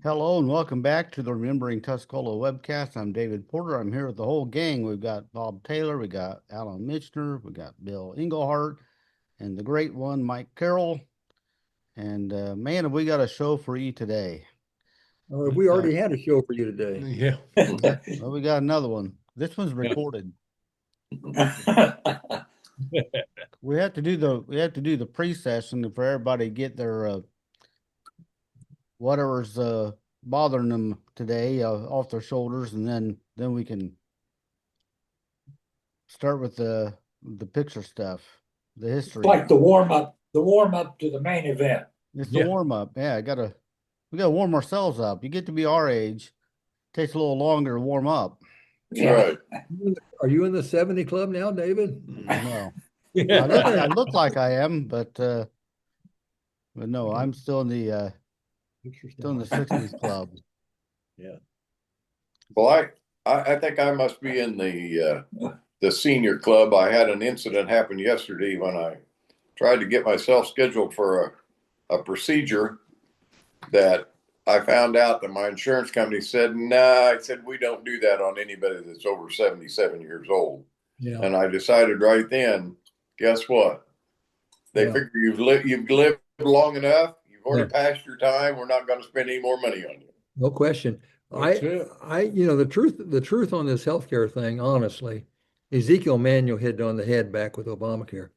Hello and welcome back to the Remembering Tuscola webcast. I'm David Porter. I'm here with the whole gang. We've got Bob Taylor, we got Alan Michener, we got Bill Englehardt, and the great one, Mike Carroll. And man, have we got a show for you today. We already had a show for you today. Yeah. Well, we got another one. This one's recorded. We have to do the pre-session for everybody to get their whatever's bothering them today off their shoulders, and then we can start with the picture stuff, the history. It's like the warm up to the main event. It's the warm up. Yeah, we gotta warm ourselves up. You get to be our age, takes a little longer to warm up. Yeah. Right. Are you in the 70 club now, David? No, I look like I am, but no, I'm still in the 60s club. Yeah. Well, I think I must be in the senior club. I had an incident happen yesterday when I tried to get myself scheduled for a procedure that I found out that my insurance company said, nah, I said, we don't do that on anybody that's over 77 years old. Yeah. And I decided right then, guess what? They figure you've lived long enough. You've already passed your time. We're not going to spend any more money on you. No question. The truth on this healthcare thing, honestly, Ezekiel Manuel hit it on the head back with Obamacare.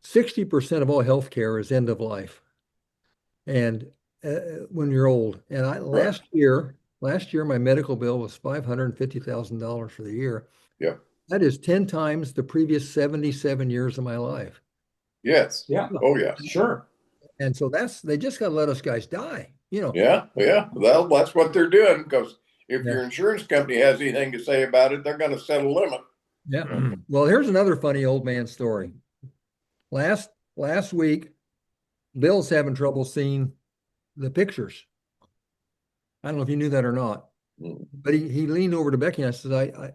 60% of all healthcare is end of life. And when you're old. And last year, my medical bill was $550,000 for the year. Yeah. That is 10 times the previous 77 years of my life. Yes. Yeah. Oh, yeah. Sure. And so they just got to let us guys die, Yeah. Well, that's what they're doing, because if your insurance company has anything to say about it, they're going to set a limit. Yeah. Well, here's another funny old man story. Last week, Bill's having trouble seeing the pictures. I don't know if you knew that or not, but he leaned over to Becky and I said, I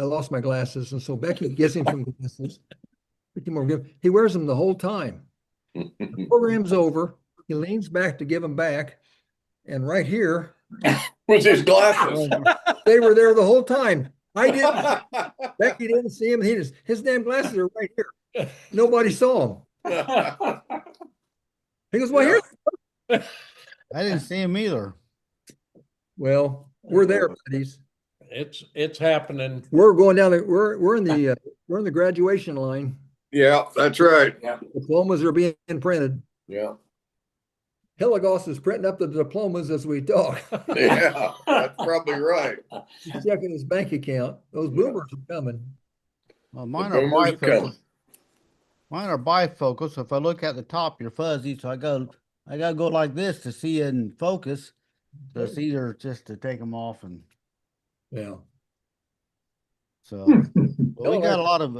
lost my glasses. And so Becky gives him some glasses. He wears them the whole time. The program's over. He leans back to give them back. And right here with his glasses, they were there the whole time. I didn't. Becky didn't see him. His damn glasses are right here. Nobody saw him. He goes, well, here. I didn't see him either. Well, we're there, buddies. It's happening. We're going down. We're in the graduation line. Yeah, that's right. Yeah. Diplomas are being printed. Yeah. Hilligoss is printing up the diplomas as we talk. Yeah, that's probably right. He's checking his bank account. Those boomers are coming. Well, mine are bifocals. Mine are bifocals. So if I look at the top, you're fuzzy. So I gotta go like this to see in focus. So it's either just to take them off and so well, we got a lot of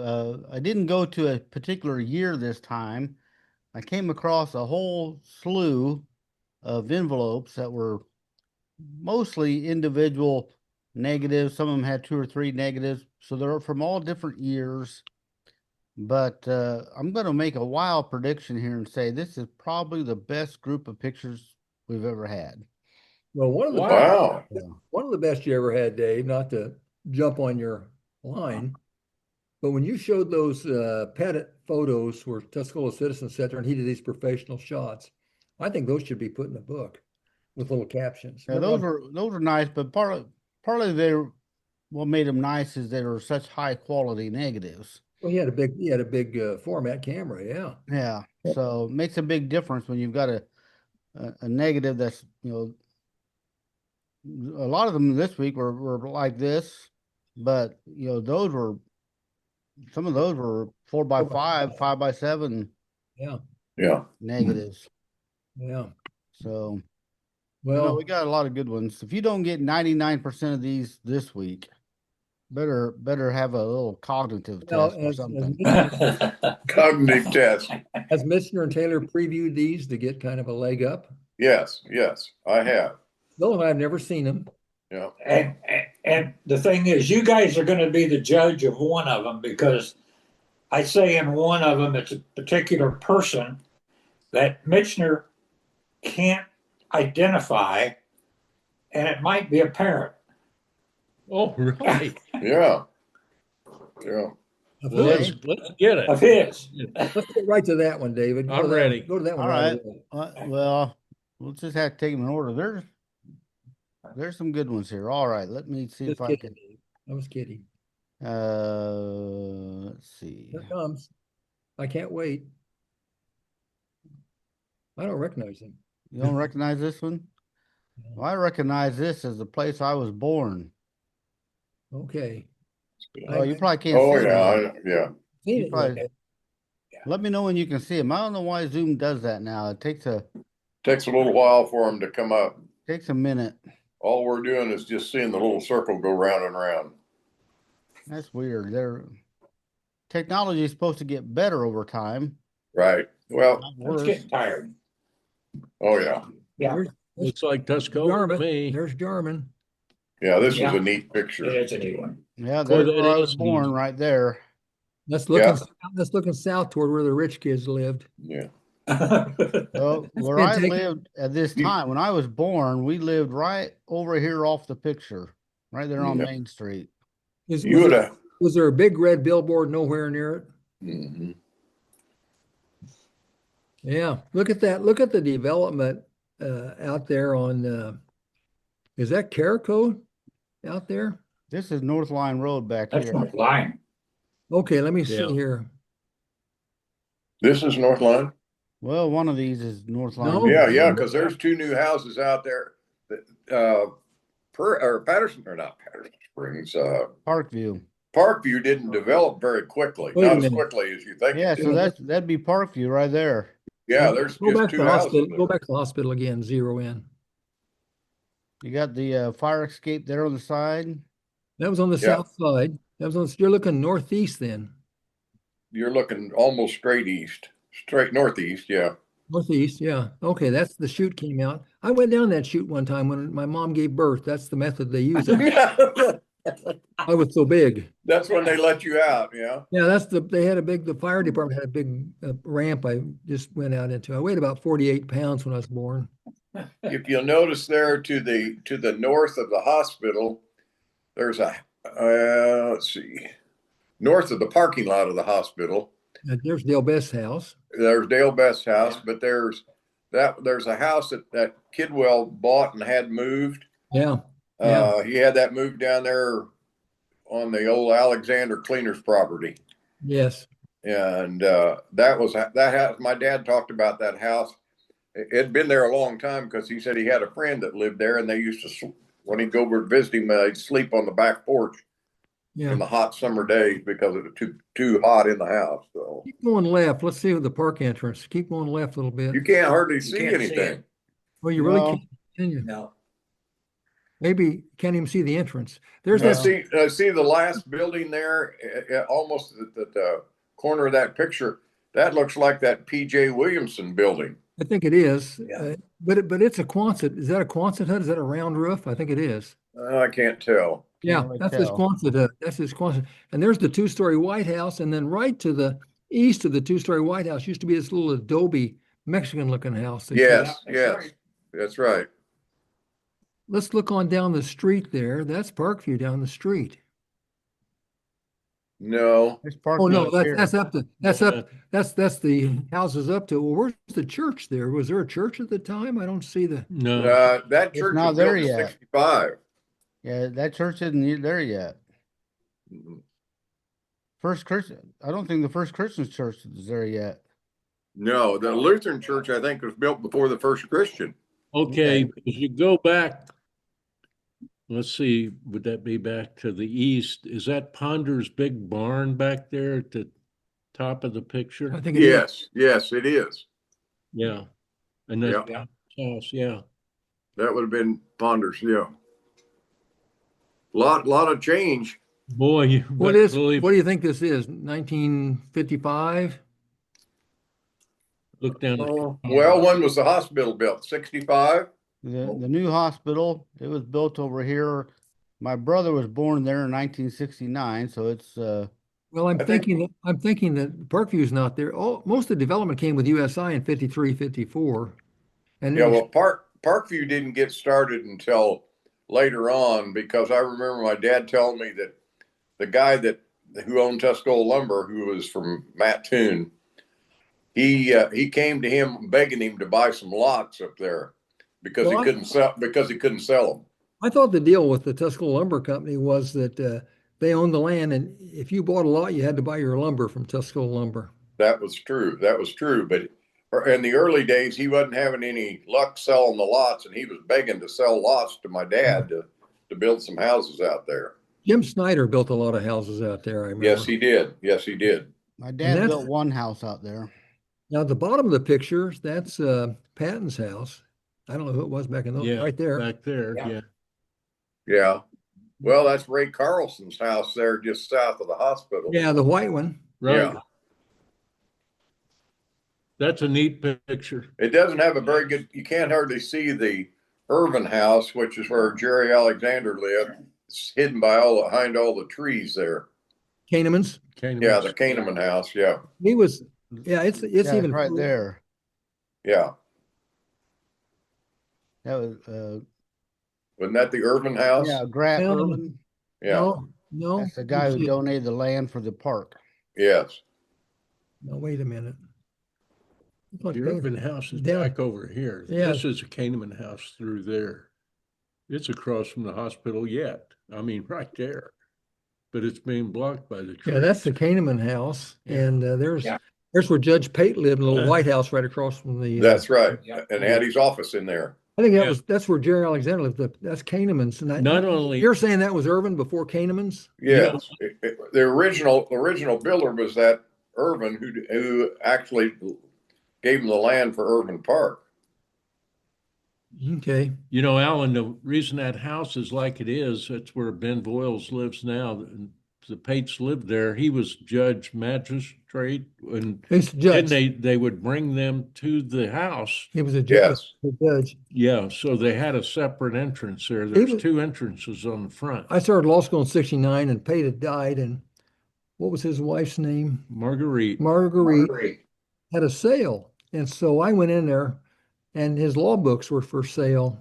I didn't go to a particular year this time. I came across a whole slew of envelopes that were mostly individual negatives. Some of them had 2 or 3 negatives. So they're from all different years. But I'm going to make a wild prediction here and say this is probably the best group of pictures we've ever had. Well, one of the best you ever had, Dave, not to jump on your line, but when you showed those Pettit photos where Tuscola Citizen sat there and he did these professional shots, I think those should be put in a book with little captions. Yeah, those are nice, but partly what made them nice is they were such high quality negatives. Well, he had a big format camera, yeah. Yeah, so it makes a big difference when you've got a negative that's, a lot of them this week were like this, but some of those were 4x5, 5x7. Yeah. Negatives. Yeah. So, well, we got a lot of good ones. If you don't get 99% of these this week, better have a little cognitive test or something. Cognitive test. Has Michener and Taylor previewed these to get kind of a leg up? Yes, I have. No, I've never seen them. Yeah. And the thing is, you guys are going to be the judge of one of them, because I say in one of them, it's a particular person that Michener can't identify, and it might be a parrot. Oh, really? Yeah. Yeah. Of Well, his. let's get it. Of his. Let's get right to that one, David. I'm ready. Go to that one All right right. away. Well, we'll just have to take them in order. There's some good ones here. All right, let me see Just if I kidding, can. Dave. I was kidding. Let's see. Here it comes. I can't wait. I don't recognize him. You don't recognize this one? Well, I recognize this as the place I was born. Okay. Oh, you probably can't Oh, see yeah. it. Yeah. Seen You it probably- yet. Let me know when you can see them. I don't know why Zoom does that now. It takes a Takes a little while for them to come up. minute. All we're doing is just seeing the little circle go round and round. That's weird. Technology is supposed to get better over time. Right. Well, Not It's worse. getting tired. oh, yeah. Yeah, There's Looks like Tuscola to Jarman. me. There's Jarman. Yeah, this Yeah. is a neat it picture. is a neat one. Yeah, Boy, there's that where I was is born, neat. right there. That's looking Yeah. that's looking south toward where the rich kids lived. Yeah. Well, where been I taken- lived at this You- time, when I was born, we lived right over here off the picture, right there on Yeah. Main Street. You would have. Was there a big red billboard nowhere near it? Mhm. Yeah, look at that. Look at the development out there on is that Carico out there? This is North Line Road back That's here. my line. Okay, let me see Yeah. here. This is North Line. Well, one of these is North Line. No. Road. Yeah, yeah, because there's two new houses out there. Patterson or not Patterson Springs. Parkview. Parkview didn't develop very quickly, Wait a not as minute. quickly as you think. Yeah, it so did. that'd be Parkview right there. Yeah, there's Go just back to two the houses. hospital. Go there. back to the hospital again. Zero in. You got the fire escape there on the side. That was on the Yeah. south side. That was on. You're looking northeast then. You're looking almost straight northeast. Yeah. Northeast, yeah. Okay, that's the chute came out. I went down that chute one time when my mom gave birth. That's the method they use. I was so big. That's when they let you out. Yeah. Yeah, the fire department had a big ramp I just went out into. I weighed about 48 pounds when I was born. If you'll notice there to the north of the hospital, there's a let's see, north of the parking lot of the hospital. There's Dale Best's house. There's Dale Best's house, but there's a house that Kidwell bought and had moved. Yeah. Yeah. He had that moved down there on the old Alexander Cleaner's property. Yes. And that house. My dad talked about that house. It'd been there a long time because he said he had a friend that lived there, and they used to, when he'd go over to visit him, they'd sleep on the back porch Yeah. in the hot summer days because it was too hot in the house. So Keep going left. Let's see the park entrance. Keep going left a little bit. you can't hardly You see can't see anything. it. Well, you really No. can't, can you? No. Maybe can't even see the entrance. There's Now, that. see the last building there, almost at the corner of that picture. That looks like that P.J. Williamson building. I think it is. Yeah. But it's a Quonset. Is that a Quonset hut? Is that a round roof? I think it is. I can't tell. Yeah, really that's his tell. Quonset hut. That's his Quonset. And there's the two-story White House, and then right to the east of the two-story White House used to be this little adobe Mexican-looking house. Yes, that's yes, right. that's right. Let's look on down the street there. That's Parkview down the street. No, There's Oh no, Parkview here. that's the houses up to. Well, where's the church there? Was there a church at the time? I don't see the. No, that It's church not was there built in yet. 65. Yeah, that church isn't there yet. Mhm. First Christian. I don't think the first Christian church is there yet. No, the Lutheran church I think was built before the first Christian. okay, if you go back, let's see, would that be back to the east? Is that Ponder's big barn back there at the top of the picture? I think it is. Yes, it is. Yeah. And that's house, yeah. That would have been Ponders. Yeah. Lot of change. Boy, you What better is? believe, What do you think this is? 1955? look down. Well, when was the hospital built? 65? The new hospital, it was built over here. My brother was born there in 1969, so it's Well, I'm thinking that Parkview's not there. Most of the development came with USI in 53, 54. And Yeah, well, Parkview didn't get started until later on because I remember my dad telling me that the guy who owned Tuscola Lumber, who was from Mattoon, he came to him begging him to buy some lots up there because Well, he couldn't sell them. I thought the deal with the Tuscola Lumber Company was that they owned the land, and if you bought a lot, you had to buy your lumber from Tuscola Lumber. That was true. That was true. But in the early days, he wasn't having any luck selling the lots, and he was begging to sell lots to my dad to build some houses out there. Jim Snyder built a lot of houses out there, I remember. Yes, he did. Yes, he did. My dad built one house out there. Now, at the bottom of the picture, that's Patton's house. I don't know who it was back in those, right there. Back there, yeah. Yeah. Well, that's Ray Carlson's house there just south of the hospital. Yeah, the white one. Right. Yeah. That's a neat picture. It doesn't have a very good, you can't hardly see the Irvin house, which is where Jerry Alexander lived. It's hidden behind all the trees there. Kahneman's. Yeah, the Kahneman house. Yeah. He was, it's even right there. Yeah. That was Wasn't that the Irvin house? yeah, Grant No. Irvin. Yeah. No. That's the guy who donated the land for the park. Yes. No, wait a minute. The Irvin house is down. back over here. Yeah. This is a Kahneman house through there. It's across from the hospital yet. I mean, right there. But it's being blocked by the trees. Yeah, that's the Kahneman house, Yeah. and there's where Judge Pate lived, in a little White House right across from the. That's right. Yeah. And had his office in there. I think that's where Jerry Alexander lived. That's Kahneman's. And Not only you're saying that was Irvin before Kahneman's? Yes. The original builder was that Irvin who actually gave him the land for Irvin Park. Okay. You know, Alan, the reason that house is like it is, that's where Ben Voiles lives now. The Pates lived there. He was judge magistrate, and He's a judge. then they would bring them to the house. He was a judge. Yes. A judge. Yeah, so they had a separate entrance there. There's two entrances on the front. I started law school in '69, and Pate had died, and what was his wife's name? Marguerite. Marguerite had a sale, and so I went in there, and his law books were for sale.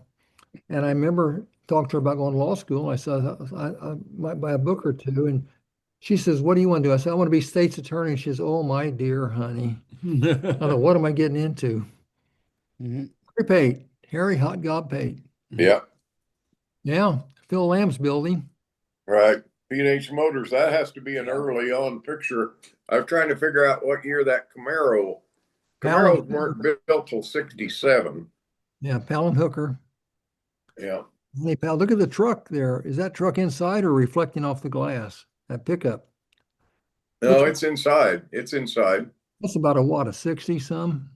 And I remember talking to her about going to law school. I said, I might buy a book or two. And she says, what do you want to do? I said, I want to be state's attorney. And she says, oh, my dear honey. I thought, what am I getting into? Mhm. Harry Hot Gob Pate. Yeah. Yeah. Phil Lamb's building. Right. P&H Motors, that has to be an early on picture. I was trying to figure out what year that Camaros weren't built till 67. Yeah, Pal and Hooker. Yeah. Hey, pal, look at the truck there. Is that truck inside or reflecting off the glass? That pickup. No, it's inside. It's inside. That's about a 60 some?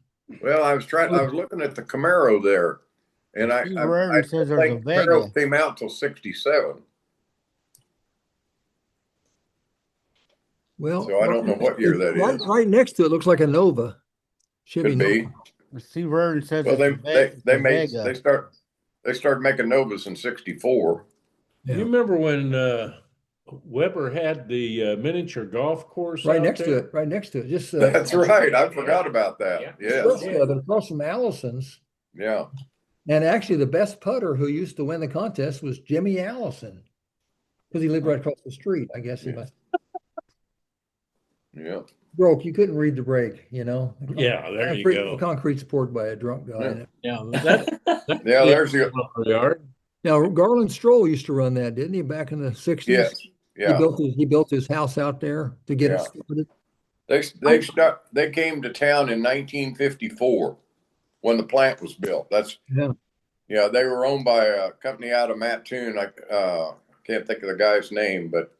Well, I was looking at the Camaro there, and I says there's a think Vega. Camaro came out till 67. Well, So I don't know what year that is. Right next to it looks like a Nova. Chevy Could be. Nova. Steve Vernon says Well, it's they started making Novas in 64. Yeah. You remember when Weber had the miniature golf course Right out next to there? it. Right next to it. Just That's right. I forgot about that. Yeah. Yes. across from Allison's. Yeah. And actually, the best putter who used to win the contest was Jimmy Allison, because he lived right across the street. I guess he must Yeah. broke. You couldn't read the break, you know. Yeah, there you go. Concrete support by a drunk guy. Yeah. Yeah, Yeah, there's the yard. Now, Garland Stroll used to run that, didn't he, back in the 60s? yes. Yeah. He built his house out there to get it started. They came to town in 1954 when the plant was built. Yeah. They were owned by a company out of Mattoon. I can't think of the guy's name, but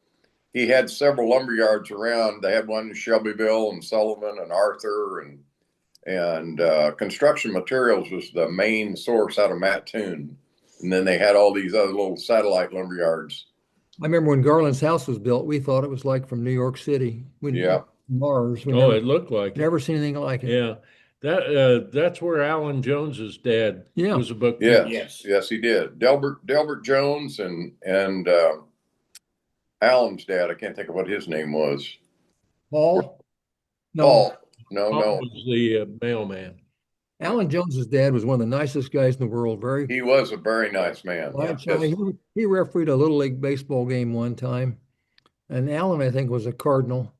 he had several lumber yards around. They had one in Shelbyville and Sullivan and Arthur, and construction materials was the main source out of Mattoon. And then they had all these other little satellite lumber yards. I remember when Garland's house was built, we thought it was like from New York City. Mars. It looked like it. Never seen anything like it. Yeah. That's where Alan Jones's dad was a bookkeeper. Yes, he did. Delbert Jones and Alan's dad. I can't think of what his name was. Paul? No. Paul. No. Was the mailman. Alan Jones's dad was one of the nicest guys in the world. Very He was a very nice man. quiet, Yes. shy. He refereed a little league baseball game one time, and Alan, I think, was a Cardinal.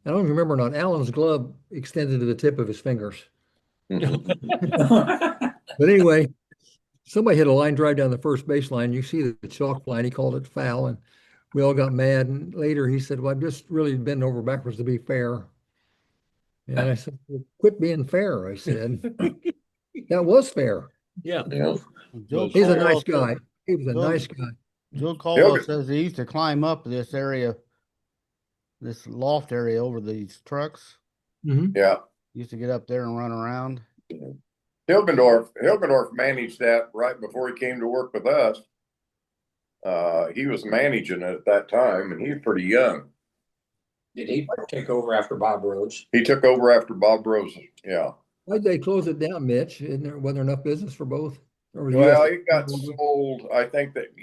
I don't remember or not. Alan's glove extended to the tip of his fingers. But anyway, somebody hit a line drive down the first baseline. You see the chalk line. He called it foul, and we all got mad. And later he said, "Well, I'm just really bending over backwards to be fair." And I said, "Well, quit being fair." I said, "That was fair." Yeah. Yeah. Joe He's a Caldwell nice guy. says- He was a Joe- nice guy. Joe Caldwell Okay. says he used to climb up this area, this loft area over these trucks. Mhm. Yeah. Used to get up there and run around. Hilgendorf managed that right before he came to work with us. He was managing it at that time, and he was pretty young. Did he take over after Bob Rose? He took over after Bob Rose. Yeah. Why'd they close it down, Mitch? Wasn't there enough business for both? Or was Well, US it got sold. I think that,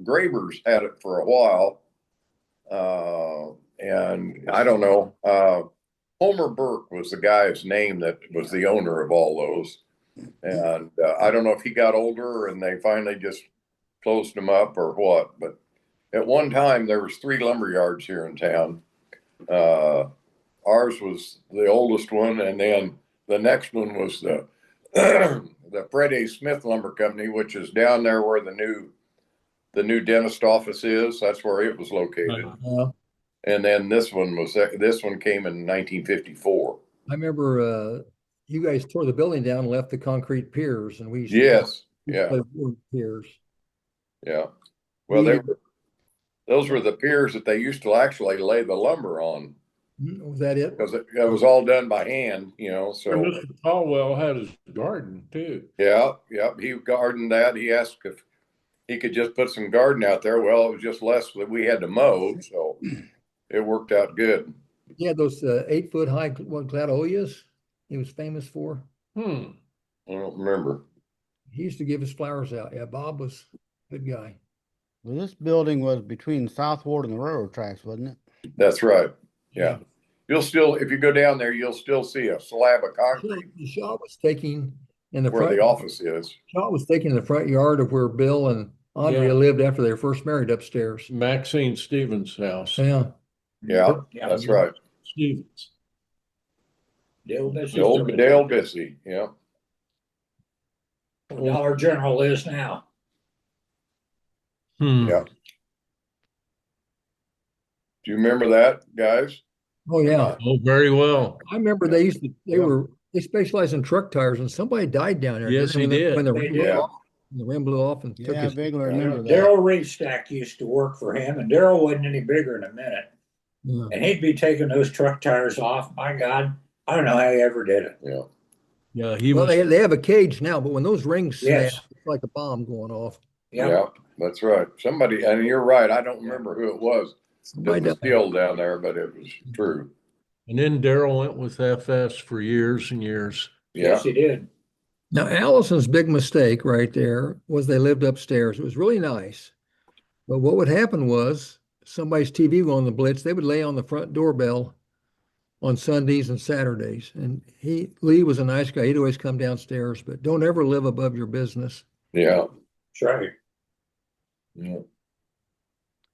Graber's had it for a while. And I don't know. Homer Burke was the guy's name that was the owner of all those. And I don't know if he got older and they finally just closed them up or what. But at one time, there was 3 lumber yards here in town. Ours was the oldest one, and then the next one was the the Fred A. Smith Lumber Company, which is down there where the new dentist office is. That's where it was located. And then this one came in 1954. I remember you guys tore the building down and left the concrete piers, and we used Yes. to Yeah. play wood piers. Yeah. Well, those were the piers that they used to actually lay the lumber on, Was that it? because it was all done by hand, so. Mr. Caldwell had his garden too. Yeah, he gardened that. He asked if he could just put some garden out there. Well, it was just less that we had to mow, so it worked out good. He had those 8-foot high gladiolus he was famous for. I don't remember. He used to give his flowers out. Yeah, Bob was a good guy. Well, this building was between South Ward and the railroad tracks, wasn't it? That's right. Yeah. You'll still, if you go down there, you'll still see a slab of concrete The shop was taking in the where front. the office is. Shop was taking in the front yard of where Bill and Andrea lived after they were first married upstairs. Maxine Stevens' house. Yeah. Yeah, that's right. Stevens. Dale Bissey. The old Dale Bissey. Yeah. Dollar General is now. Yeah. Do you remember that, guys? Oh yeah. Oh, very well. I remember they specialized in truck tires, and somebody died down there. Yes, When he did. When the They rim did. blew off, the rim blew off and took Yeah, I his. vaguely remember that. Daryl Reedstack used to work for him, and Daryl wasn't any bigger in a minute. Yeah. And he'd be taking those truck tires off. My God, I don't know how he ever did it. Yeah. Yeah, he Well, was. they have a cage now, but when those rings snap, Yes. it's like a bomb going off. Yeah, that's right. Somebody, and you're right. I don't remember who it was Somebody that was died. killed down there, but it was true. And then Daryl went with FS for years and years. Yeah. Yes, he did. Now, Allison's big mistake right there was they lived upstairs. It was really nice. But what would happen was somebody's TV would go on the blitz. They would lay on the front doorbell on Sundays and Saturdays. And Lee was a nice guy. He'd always come downstairs, but don't ever live above your business. Yeah. That's right. Yeah.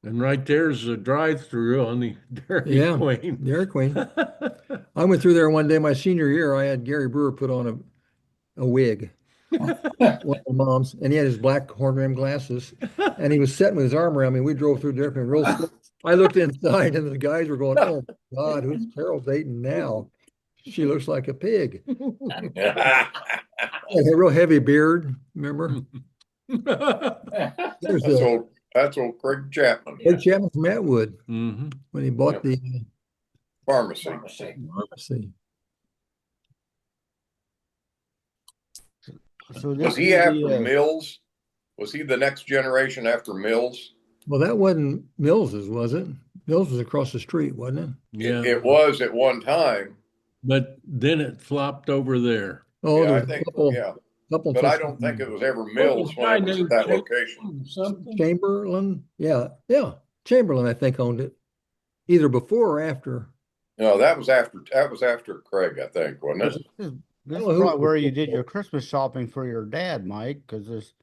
And right there's a drive-through on the Dairy Queen. Dairy Queen. I went through there one day, my senior year. I had Gary Brewer put on a wig, one of the moms, and he had his black horn rimmed glasses, and he was sitting with his arm around me. We drove through Dairy Queen real slow. I looked inside, and the guys were going, "Oh my God, who's Carol dating now? She looks like a pig." Yeah. And a real heavy beard, remember? There's That's old Craig Chapman, Craig Chapman from Atwood Mm-hmm. when he bought the pharmacy. pharmacy. So Was he after Mills? Was he the next generation after Mills? Well, that wasn't Mills's, was it? Mills was across the street, wasn't it? Yeah. It was at one time. But then it flopped over there. Oh, Yeah, I there's a think, couple, yeah. couple. But I don't think it was ever Mills when it was at that location. Something. Chamberlain. Yeah. Chamberlain, I think, owned it either before or after. No, that was after Craig, I think, wasn't it? This is don't know who probably it where was you did for. your Christmas shopping for your dad, Mike, because there's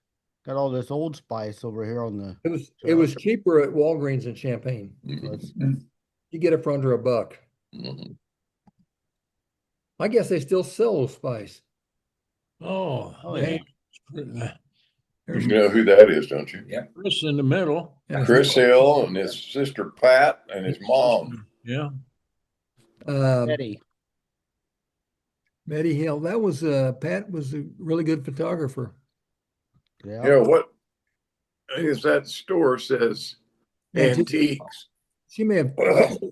got all this Old Spice over here on the. It was cheaper at Walgreens in Champaign. So it's, You get it for under $1. Mhm. I guess they still sell Old Spice. Oh, Oh, hey, You know who that is, don't you? Yeah. Chris in the middle. And it's- Chris Hill and his sister Pat and his mom. Yeah. Betty. Betty Hill. That was Pat was a really good photographer. Yeah, what is that store says? Antiques. She may have.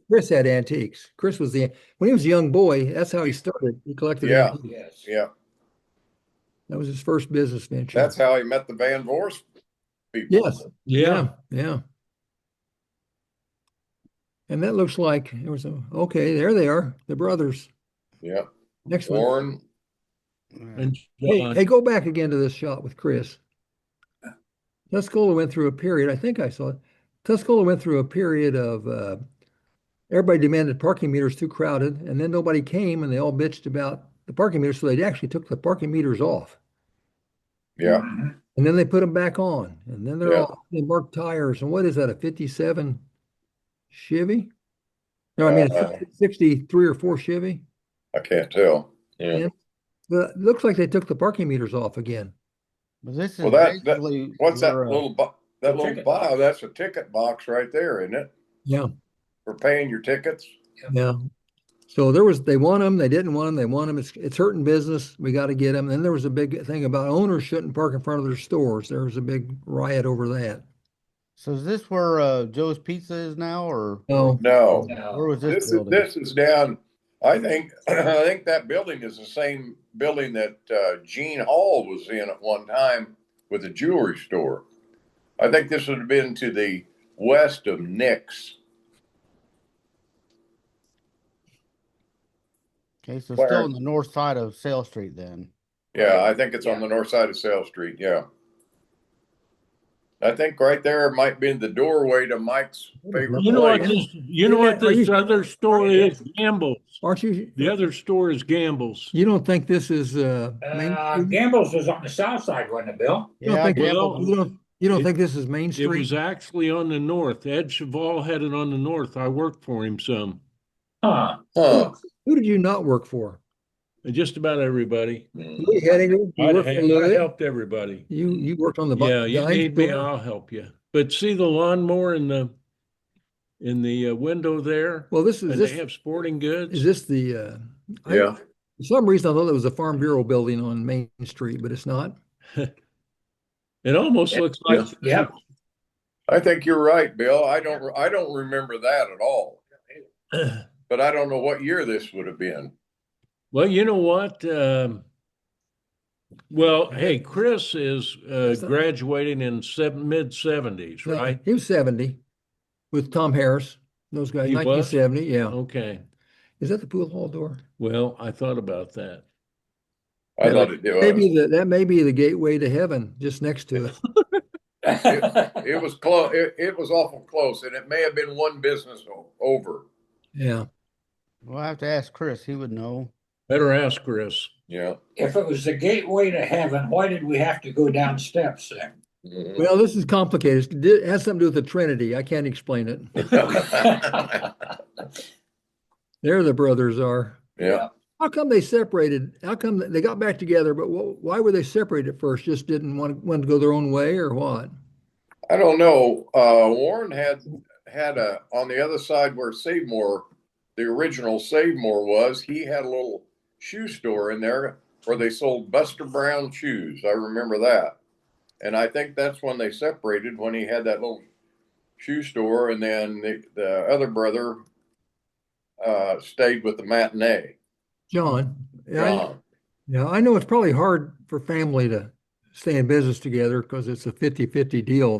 Chris had antiques. Chris was when he was a young boy. That's how he started. He collected Yeah. antiques. Yes. Yeah, That was his first business venture. that's how he met the Van Voorst people. Yes. Yeah. Yeah. And that looks like it was okay. There they are, the brothers. Yeah, Next one. Warren. And Hey, go back again to this shot with Chris. Tuscola went through a period. I think I saw it. Tuscola went through a period of everybody demanded parking meters too crowded, and then nobody came, and they all bitched about the parking meters, so they actually took the parking meters off, Yeah, Mhm. and then they put them back on, and then Yeah. they marked tires. And what is that? A '57 Chevy? No, I mean a 63 or 4 Chevy. I can't tell. Yeah. But it looks like they took the parking meters off again. But this is Well, that basically what's that where, little ticket box? That's a ticket box right there, isn't it? Yeah, For paying your tickets. yeah. So they want them, they didn't want them, they want them. It's hurting business. We got to get them. Then there was a big thing about owners shouldn't park in front of their stores. There was a big riot over that. So is this where Joe's Pizza is now, or No, No, where was this this is building? this is down. I think I think that building is the same building that Gene Hall was in at one time with a jewelry store. I think this would have been to the west of Nick's. Okay, so Where? still on the north side of Sale Street then. Yeah, I think it's on the north side of Sale Street. Yeah. I think right there might be the doorway to Mike's favorite you know what place. this other store is? Gamble's. aren't you? The other store is Gamble's. You don't think this is Main Street? Gamble's was on the south side, wasn't it, Bill? You don't Yeah, think, Gamble. you don't think this is Main It Street? was actually on the north. Ed Cheval had it on the north. I worked for him some. Huh. Huh. Who did you not work for? Just about everybody. Louis Hedinger? You worked for I Louis? helped everybody. You worked on the Yeah, you Dime need me, store? I'll help you. But see the lawnmower in the window there? Well, this And is they this have sporting goods? is this the Yeah. for some reason I thought it was a Farm Bureau building on Main Street, but it's not. It almost looks like. Yeah. I think you're right, Bill. I don't remember that at all. But I don't know what year this would have been. Well, you know what? Well, hey, Chris is graduating in mid-70s, No, right? He was 70 with Tom Harris. Those guys, He was? 1970. Yeah. Okay. Is that the pool hall door? Well, I thought about that. I thought it was. That may be the gateway to heaven, just next to it. It was close. It was awful close, and it may have been one business over. Yeah. Well, I have to ask Chris. He would know. Better ask Chris. Yeah. If it was the gateway to heaven, why did we have to go down steps then? Mhm. Well, this is complicated. It has something to do with the Trinity. I can't explain it. There the brothers are. Yeah. How come they separated? How come they got back together? But why were they separated at first? Just didn't want to go their own way, or what? I don't know. Warren had on the other side where Savemore, the original Savemore was. He had a little shoe store in there where they sold Buster Brown shoes. I remember that, and I think that's when they separated, when he had that little shoe store, and then the other brother stayed with the matinee. John. John. Yeah, I know it's probably hard for family to stay in business together because it's a 50-50 deal.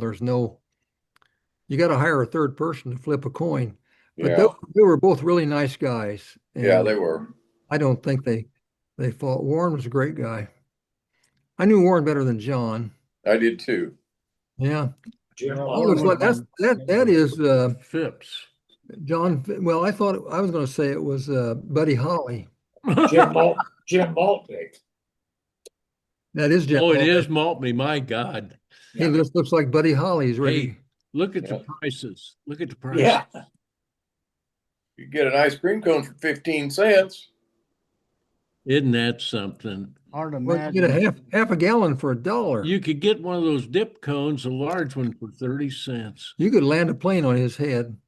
You got to hire a third person to flip a coin. But Yeah. they were both really nice guys. Yeah, and they were. I don't think they fought. Warren was a great guy. I knew Warren better than John. I did too. Yeah. Jim That Moore looks like was- that is Phipps. John. Well, I thought I was going to say it was Buddy Holly. Jim Moore, Jim Maltby. That is Jim. Oh, it Maltby. is Maltby. My God. He looks like Buddy Holly. He's ready. Hey, look at the Yeah. prices. Look at the prices. Yeah. You get an ice cream cone for 15 cents. Isn't that something? Hard to Well, you get imagine. a half a gallon for $1. You could get one of those dip cones, a large one, for 30 cents. You could land a plane on his head.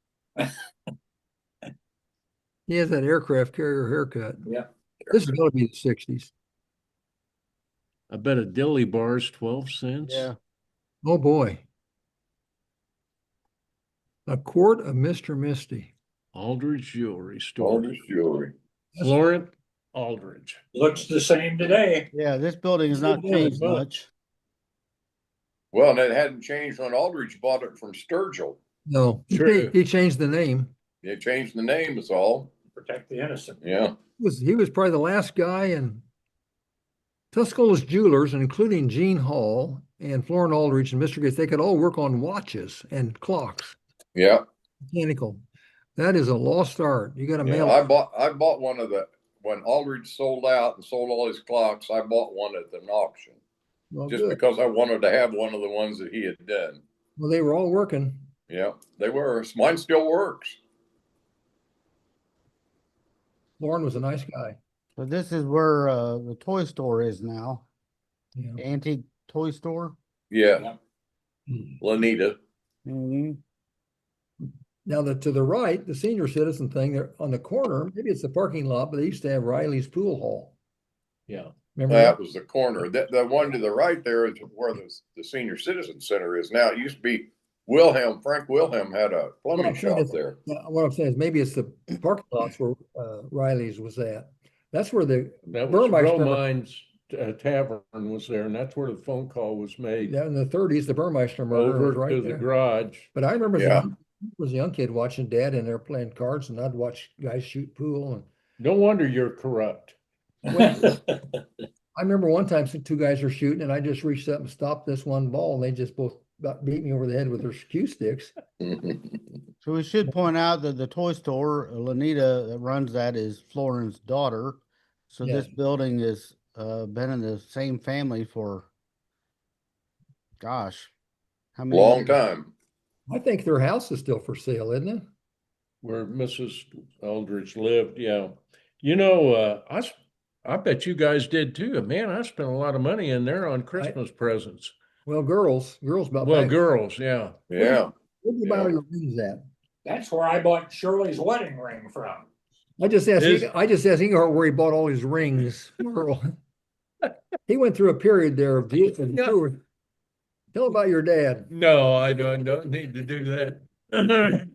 He has that aircraft carrier haircut. Yeah. This is going to be the 60s. I bet a dilly bar is 12 cents. Yeah. Oh boy. A quart of Mr. Misty. Aldridge Jewelry Store. Aldridge Jewelry. Florent Aldridge. Looks the same today. Yeah, this building has not Yeah, changed but- much. Well, and it hadn't changed when Aldridge bought it from Sturgill. No, True. he changed the name. They changed the name, is all. Protect the innocent. Yeah. He was probably the last guy in Tuscola's Jewelers, including Gene Hall and Florent Aldridge and Mr. Gates. They could all work on watches and clocks, Yeah. mechanical. That is a lost art. You got to Yeah. mail. I bought one of the, when Aldridge sold out and sold all his clocks, I bought one at an auction. Well, Just good. because I wanted to have one of the ones that he had done. Well, they were all working. Yeah, they were. Mine still works. Lauren was a nice guy. So this is where the toy store is now. Yeah. Antique toy store. Yeah. Lanita. Mm-hmm. Now, to the right, the senior citizen thing, there on the corner, maybe it's the parking lot, but they used to have Riley's Pool Hall. Yeah. Remember That was the corner. The one to the right there is where the senior citizen center is now. It used to be Frank Wilhelm had a plumbing shop there. What I'm saying is maybe it's the parking lots where Riley's was at. That's where the That was Burmeister, Romine's Tavern was there, and that's where the phone call was made. in the 30s, the Burmeister murder Over was right to there. the garage. But I remember Yeah. as a young kid watching Dad in there playing cards, and I'd watch guys shoot pool. And No wonder you're corrupt. I remember one time some two guys were shooting, and I just reached up and stopped this one ball, and they just both about beat me over the head with their cue sticks. So we should point out that the toy store, Lanita, that runs that, is Floren's daughter. So Yeah. this building has been in the same family for, gosh, how many Long years? time. I think their house is still for sale, isn't it? Where Mrs. Aldridge lived, yeah. You know, I bet you guys did too. Man, I spent a lot of money in there on Christmas presents. Well, girls about Well, back. girls, yeah. Yeah. Where'd you buy Yeah. all your rings at? That's where I bought Shirley's wedding ring from. I just asked Is- Englehardt where he bought all his rings. Earl. He went through a period there of Yeah. Tell about your dad. No, I don't need to do that.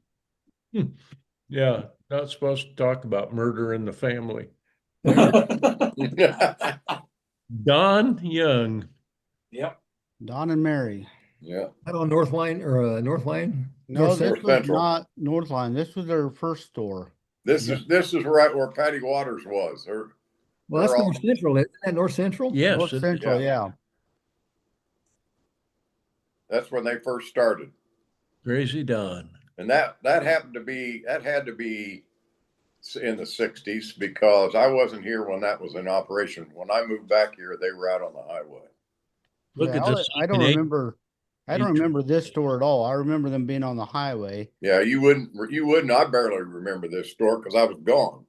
Yeah, not supposed to talk about murder in the family. Don Young. Yep. Don and Mary. Yeah. I don't know, North Line or North Line. No, North this Central. was Central. not Northline. This was their first store. This is right where Patty Waters was. Well, that's they're all- North Central. Isn't that North Central? Yes, North it- Central, yeah. yeah. That's when they first started. Crazy Don. And that had to be in the 60s because I wasn't here when that was in operation. When I moved back here, they were out on the highway. Look Yeah, at this. I don't remember. I don't remember this store at all. I remember them being on the highway. Yeah, you wouldn't. I barely remember this store because I was gone.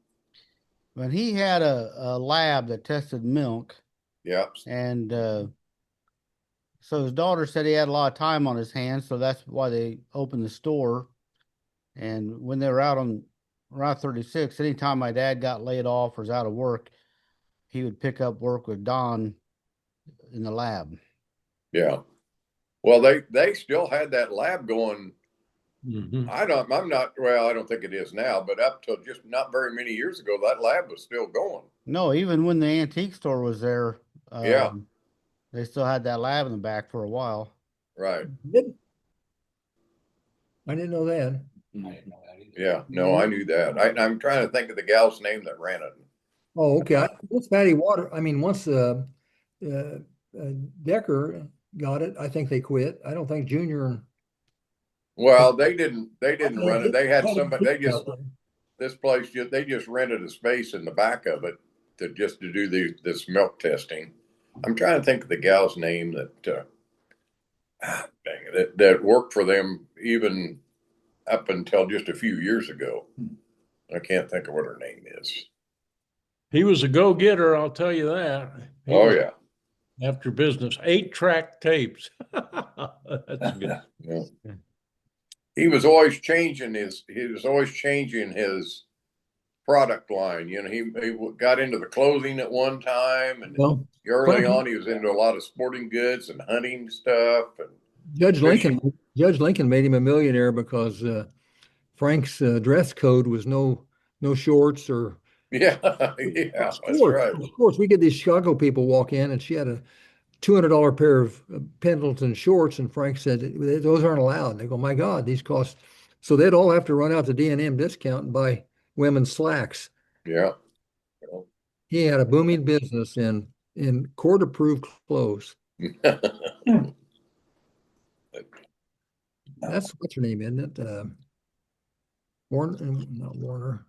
But he had a lab that tested milk, Yeah. and so his daughter said he had a lot of time on his hands, so that's why they opened the store. And when they were out on Route 36, anytime my dad got laid off or was out of work, he would pick up work with Don in the lab. Yeah. Well, they still had that lab going. Mhm. I don't think it is now, but up till just not very many years ago, that lab was still going. No, even when the antique store was there, Yeah. they still had that lab in the back for a while. Right. I didn't know that. I didn't know that either. Yeah. No, I knew that. I'm trying to think of the gal's name that ran it. Oh, okay. Once Patty Water, I mean, once Decker got it, I think they quit. I don't think Junior. Well, they didn't run it. They had somebody, they just rented a space in the back of it to do this milk testing. I'm trying to think of the gal's name that that worked for them even up until just a few years ago. I can't think of what her name is. He was a go-getter, I'll tell you that. He Oh was yeah. after business, 8-track tapes. That's good. Yeah. He was always changing his product line. You know, he got into the clothing at one time, and Well, early on he was into a lot of sporting goods and hunting stuff. And Judge Lincoln made him a millionaire because Frank's dress code was no shorts or. yeah, yeah, that's right. Of course, we get these Chicago people walk in, and she had a $200 pair of Pendleton shorts, and Frank said those aren't allowed. They go, my God, these cost. So they'd all have to run out to D&M discount and buy women's slacks. Yeah. He had a booming business in court-approved clothes. That's what's her name, isn't it? Warner, not Warner.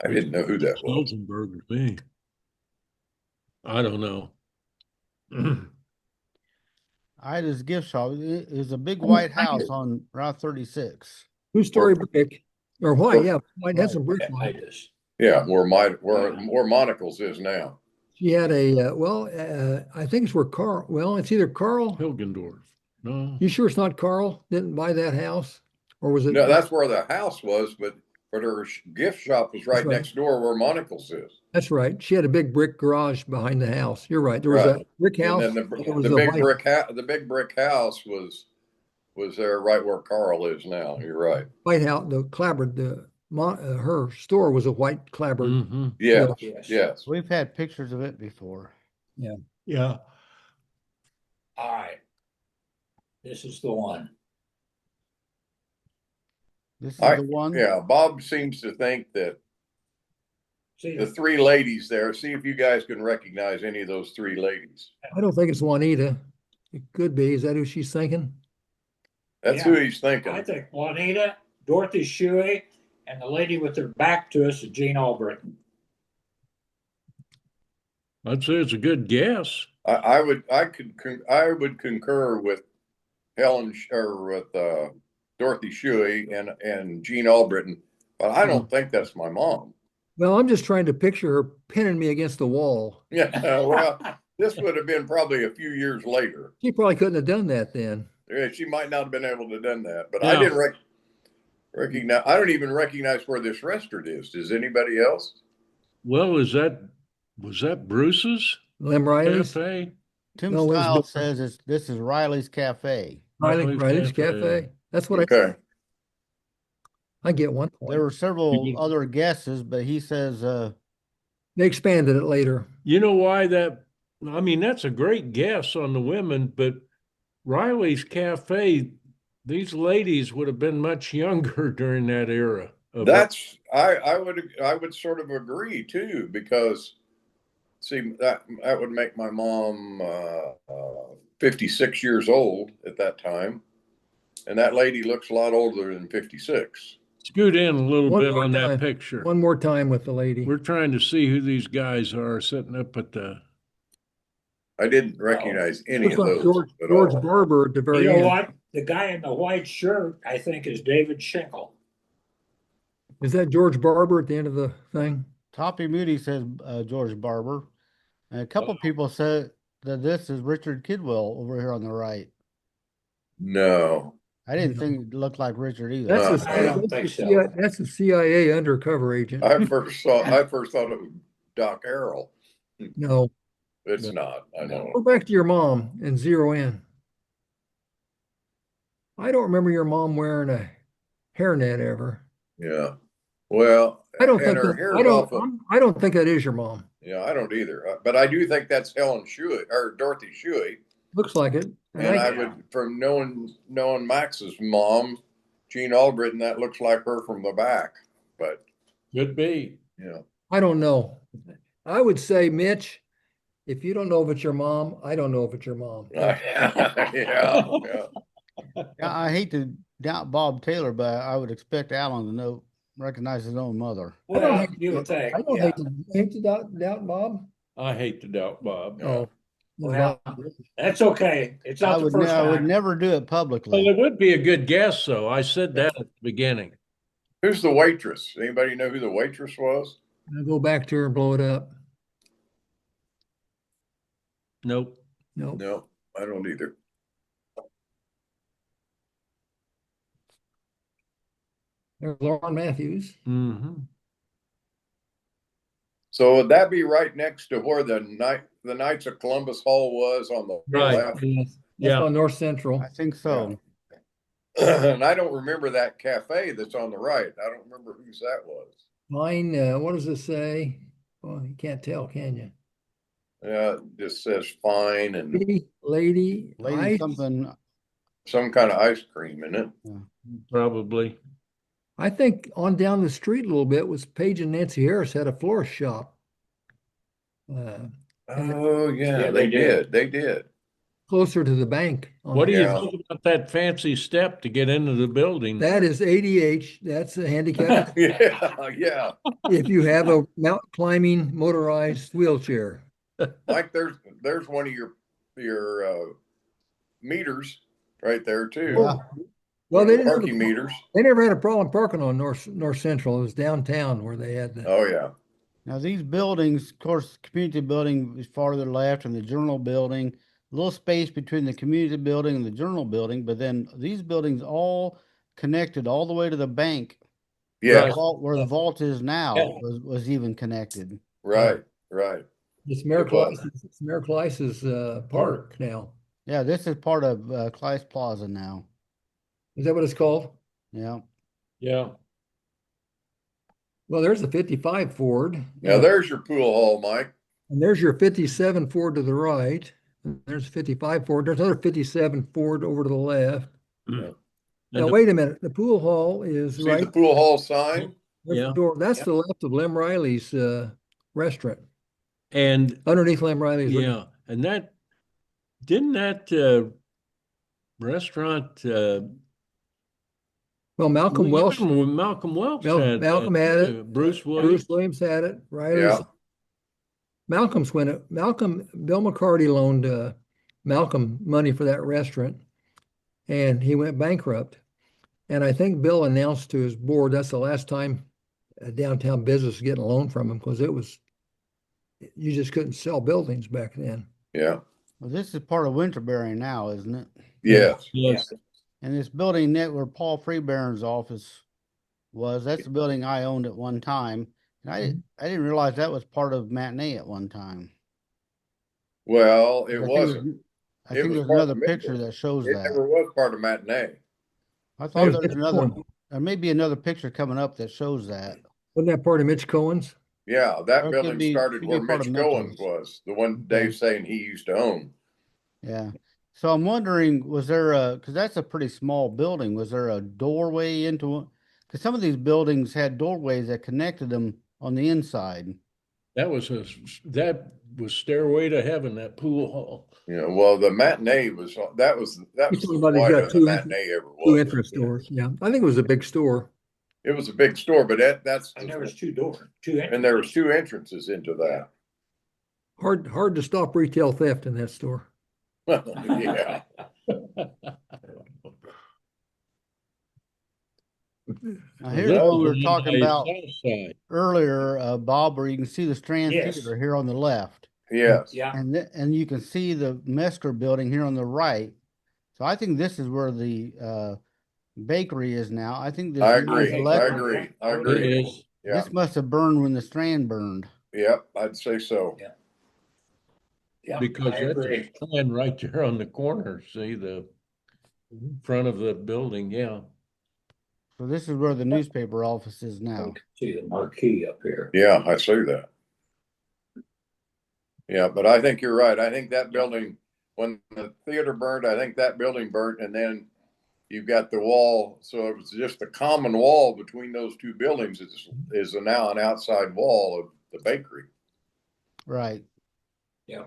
I didn't know who that was. Stolzenberg to me. I don't know. Ida's gift shop is a big white house on Route 36. Two-story brick or white, yeah, white had some bricks on it. Ida's. Yeah, where Monocle's is now. She had a I think it's where Carl. Well, it's either Carl. Hilgendorf. No. You sure it's not Carl? Didn't buy that house, or was it? No, that's where the house was, but her gift shop was right next door where Monocle's is. That's right. She had a big brick garage behind the house. You're right. There was a brick house. And then the big brick house was there right where Carl is now. You're right. White house, the clapboard, her store was a white clapboard. Mm-hmm. Yeah. Yes. Yes. We've had pictures of it before. Yeah. All right. This is the one. This is the one. Yeah, Bob seems to think that See, the three ladies there. See if you guys can recognize any of those three ladies. I don't think it's Juanita. It could be. Is that who she's thinking? That's who he's thinking. I think Juanita, Dorothy Shuey, and the lady with her back to us is Jean Albritton. I'd say it's a good guess. I would concur with Helen or with Dorothy Shuey and Jean Albritton, but I don't think that's my mom. Well, I'm just trying to picture her pinning me against the wall. Yeah, well, this would have been probably a few years later. She probably couldn't have done that then. Yeah, she might not have been able to have done that, but Yeah. I didn't recognize. I don't even recognize where this restaurant is. Does anybody else? Well, was that Bruce's Lim Riley's. Cafe? Tim No, it was Stiles different. says this is Riley's Cafe. Riley's Cafe. That's what Okay. I get one point. There were several other guesses, but he says They expanded it later. You know why that's a great guess on the women, but Riley's Cafe, these ladies would have been much younger during that era. I would sort of agree too, because see that would make my mom 56 years old at that time, and that lady looks a lot older than 56. Scoot in a little One bit more on that time. picture. One more time with the lady. We're trying to see who these guys are sitting up at the. I didn't recognize any Looks of like those at George all. Barber at the very You know end. what? The guy in the white shirt, I think, is David Schenkel. Is that George Barber at the end of the thing? Toppy Moody says George Barber. And a couple people said that this is Richard Kidwell over here on the right. No. I didn't think it looked like Richard either. That's I don't think so. that's the CIA undercover agent. I first thought it was Doc Errol. No, It's not. I know. go back to your mom and zero in. I don't remember your mom wearing a hairnet ever. Yeah. Well, I don't and think her that, hair's I don't awful. I don't think that is your mom. Yeah, I don't either. But I do think that's Helen Shuey or Dorothy Shuey. Looks like it. And I would, from knowing Max's mom, Jean Albritton, that looks like her from the back. But Could be. yeah, I don't know. I would say, Mitch, if you don't know if it's your mom, I don't know if it's your mom. yeah. Yeah, I hate to doubt Bob Taylor, but I would expect Alan to know recognize his own mother. Well, you would think, I don't yeah. hate to doubt Bob. I hate to doubt Bob. Oh, Well, that's okay. It's not the first I would time. never do it Well, publicly. it would be a good guess, though. I said that at the beginning. Who's the waitress? Anybody know who the waitress was? I'll go back to her and blow it up. Nope. No. No, I don't either. There's Lauren Matthews. Mm-hmm. So would that be right next to where the Knights of Columbus Hall was on the Right. left? Yes. That's Yeah. on North Central. I think so. And I don't remember that cafe that's on the right. I don't remember whose that was. Mine, what does it say? Well, you can't tell, can you? Yeah, it just says fine and Lady Lady Ice. something. some kind of ice cream in it. Probably. I think on down the street a little bit was Paige and Nancy Harris had a florist shop. Oh yeah, Yeah, they they did. did. They did. Closer to the bank. What do you Yeah. think about that fancy step to get into the building? That is ADH. That's a handicap. Yeah. If you have a mountain climbing motorized wheelchair. Mike, there's one of your meters right there too. Yeah. Well, they didn't have Parking meters. they never had a problem parking on North Central. It was downtown where they had the Oh yeah. Now these buildings, of course, community building is farther left and the journal building, a little space between the community building and the journal building, but then these buildings all connected all the way to the bank. Yeah. Right. Where the vault is now Yeah. was even connected. Right. it's Mayor It was. Kleiss's park now. Yeah, this is part of Kleiss Plaza now. Is that what it's called? Yeah. Yeah. Well, there's a 55 Ford. Now there's your pool hall, Mike. And there's your 57 Ford to the right. And there's 55 Ford. There's another 57 Ford over to the left. Yeah. Now, wait a minute. The pool hall is See right the pool hall sign? there's the Yeah. door. That's the left of Lem Riley's restaurant. And Underneath Lem Riley's yeah, and that didn't that restaurant well, Malcolm Welsh, Malcolm Welch had Malcolm that, had it. too. Bruce Williams. Bruce Williams had it. Riley's. Yeah. Bill McCarty loaned Malcolm money for that restaurant, and he went bankrupt. And I think Bill announced to his board that's the last time a downtown business was getting a loan from him because you just couldn't sell buildings back then. Yeah. Well, this is part of Winterberry now, isn't it? Yes. Yes. And this building net where Paul Freebaron's office was, that's the building I owned at one time. And I didn't realize that was part of Matinee at one time. Well, it I think wasn't. I It think was there's part of another the picture Midway. that shows It that. never was part of Matinee. I thought There's there's Mitch another, Cohen. there may be another picture coming up that shows that. Wasn't that part of Mitch Cohen's? Yeah, that Or it building could be- started could be where part Mitch of Goins Mitchell's. was, the one Okay. Dave's saying he used to own. Yeah. So I'm wondering, was there because that's a pretty small building, was there a doorway into it? Because some of these buildings had doorways that connected them on the inside. That was Stairway to Heaven, that pool hall. You know, well, the Matinee was that was You're the talking about he's wider got the two Matinee ever was. Two entrance doors. Yeah, I think it was a big store. It was a big store, but that's And there was two doors, two and there was two entrances into that. Hard to stop retail theft in that store. Yeah. Now here's That one we was were on talking the about south side. earlier, Bob, where you can see the Strand Yes. Theater here on the left. Yes. Yeah, And you can see the Mesker building here on the right. So I think this is where the bakery is now. I think this I is agree. I electric. agree. I It agree. is. Yeah. This must have burned when the Strand burned. Yep. I'd say so. yeah. Because I that's agree. a sign right there on the corner, see the front of the building, yeah. So this is where the newspaper office is now. See the marquee up here. Yeah, I see that. Yeah, but I think you're right. I think that building, when the theater burned, I think that building burnt, and then you've got the wall. So it was just the common wall between those two buildings is now an outside wall of the bakery. Right. Yeah.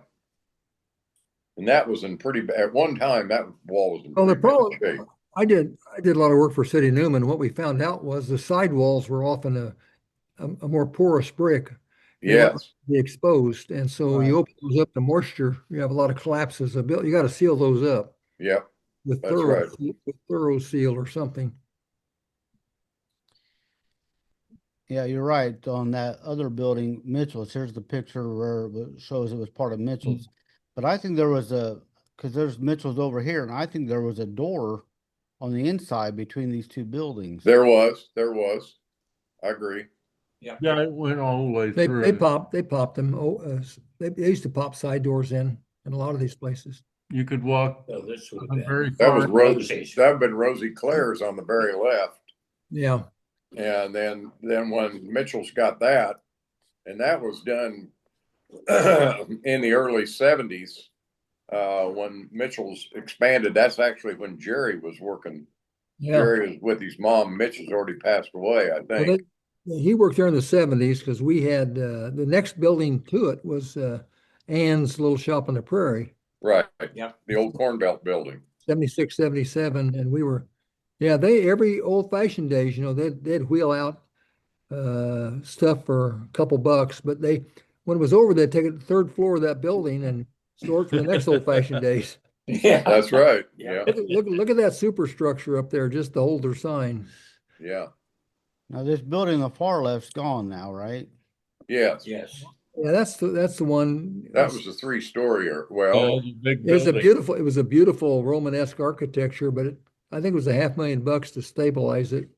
And that was in pretty bad, at one time, that wall was in Well, the pretty bad problem, shape. I did a lot of work for City of Newman. What we found out was the sidewalls were often a more porous brick. They weren't Yes, be exposed, and so Right. you open those up to moisture. You have a lot of collapses. You got to seal those up yep, with that's right. thorough seal or something. Yeah, you're right. On that other building, Mitchell's, here's the picture where it shows it was part of Mitchell's. But I think there was because there's Mitchell's over here, and I think there was a door on the inside between these two buildings. There was. I agree. Yeah, it went all the way They through. popped them. They used to pop side doors in a lot of these places. You could walk So this would have on been. very That was far. Rosie. That would have been Rosie Claire's on the very left. Yeah, And then when Mitchell's got that, and that was done in the early 70s, when Mitchell's expanded, that's actually when Jerry was working. yeah. Jerry was with his mom. Mitch has already passed away, I Well, think. he worked there in the 70s because we had the next building to it was Ann's Little Shop on the Prairie, Right. Yep. The old Corn Belt building. 76, 77. And we were, yeah, they every old fashioned days, they'd wheel out stuff for a couple bucks, but when it was over, they'd take it to the third floor of that building and store it for the next old fashioned days. Yeah. That's right. Yeah. Yeah. Look at that superstructure up there just to hold their sign. Yeah. Now this building on the far left's gone now, right? Yes. Yes. Yeah, that's the one. That was a 3-story, or Yeah, well, the big It was building. it was a beautiful Romanesque architecture, but I think it was $500,000 to stabilize it.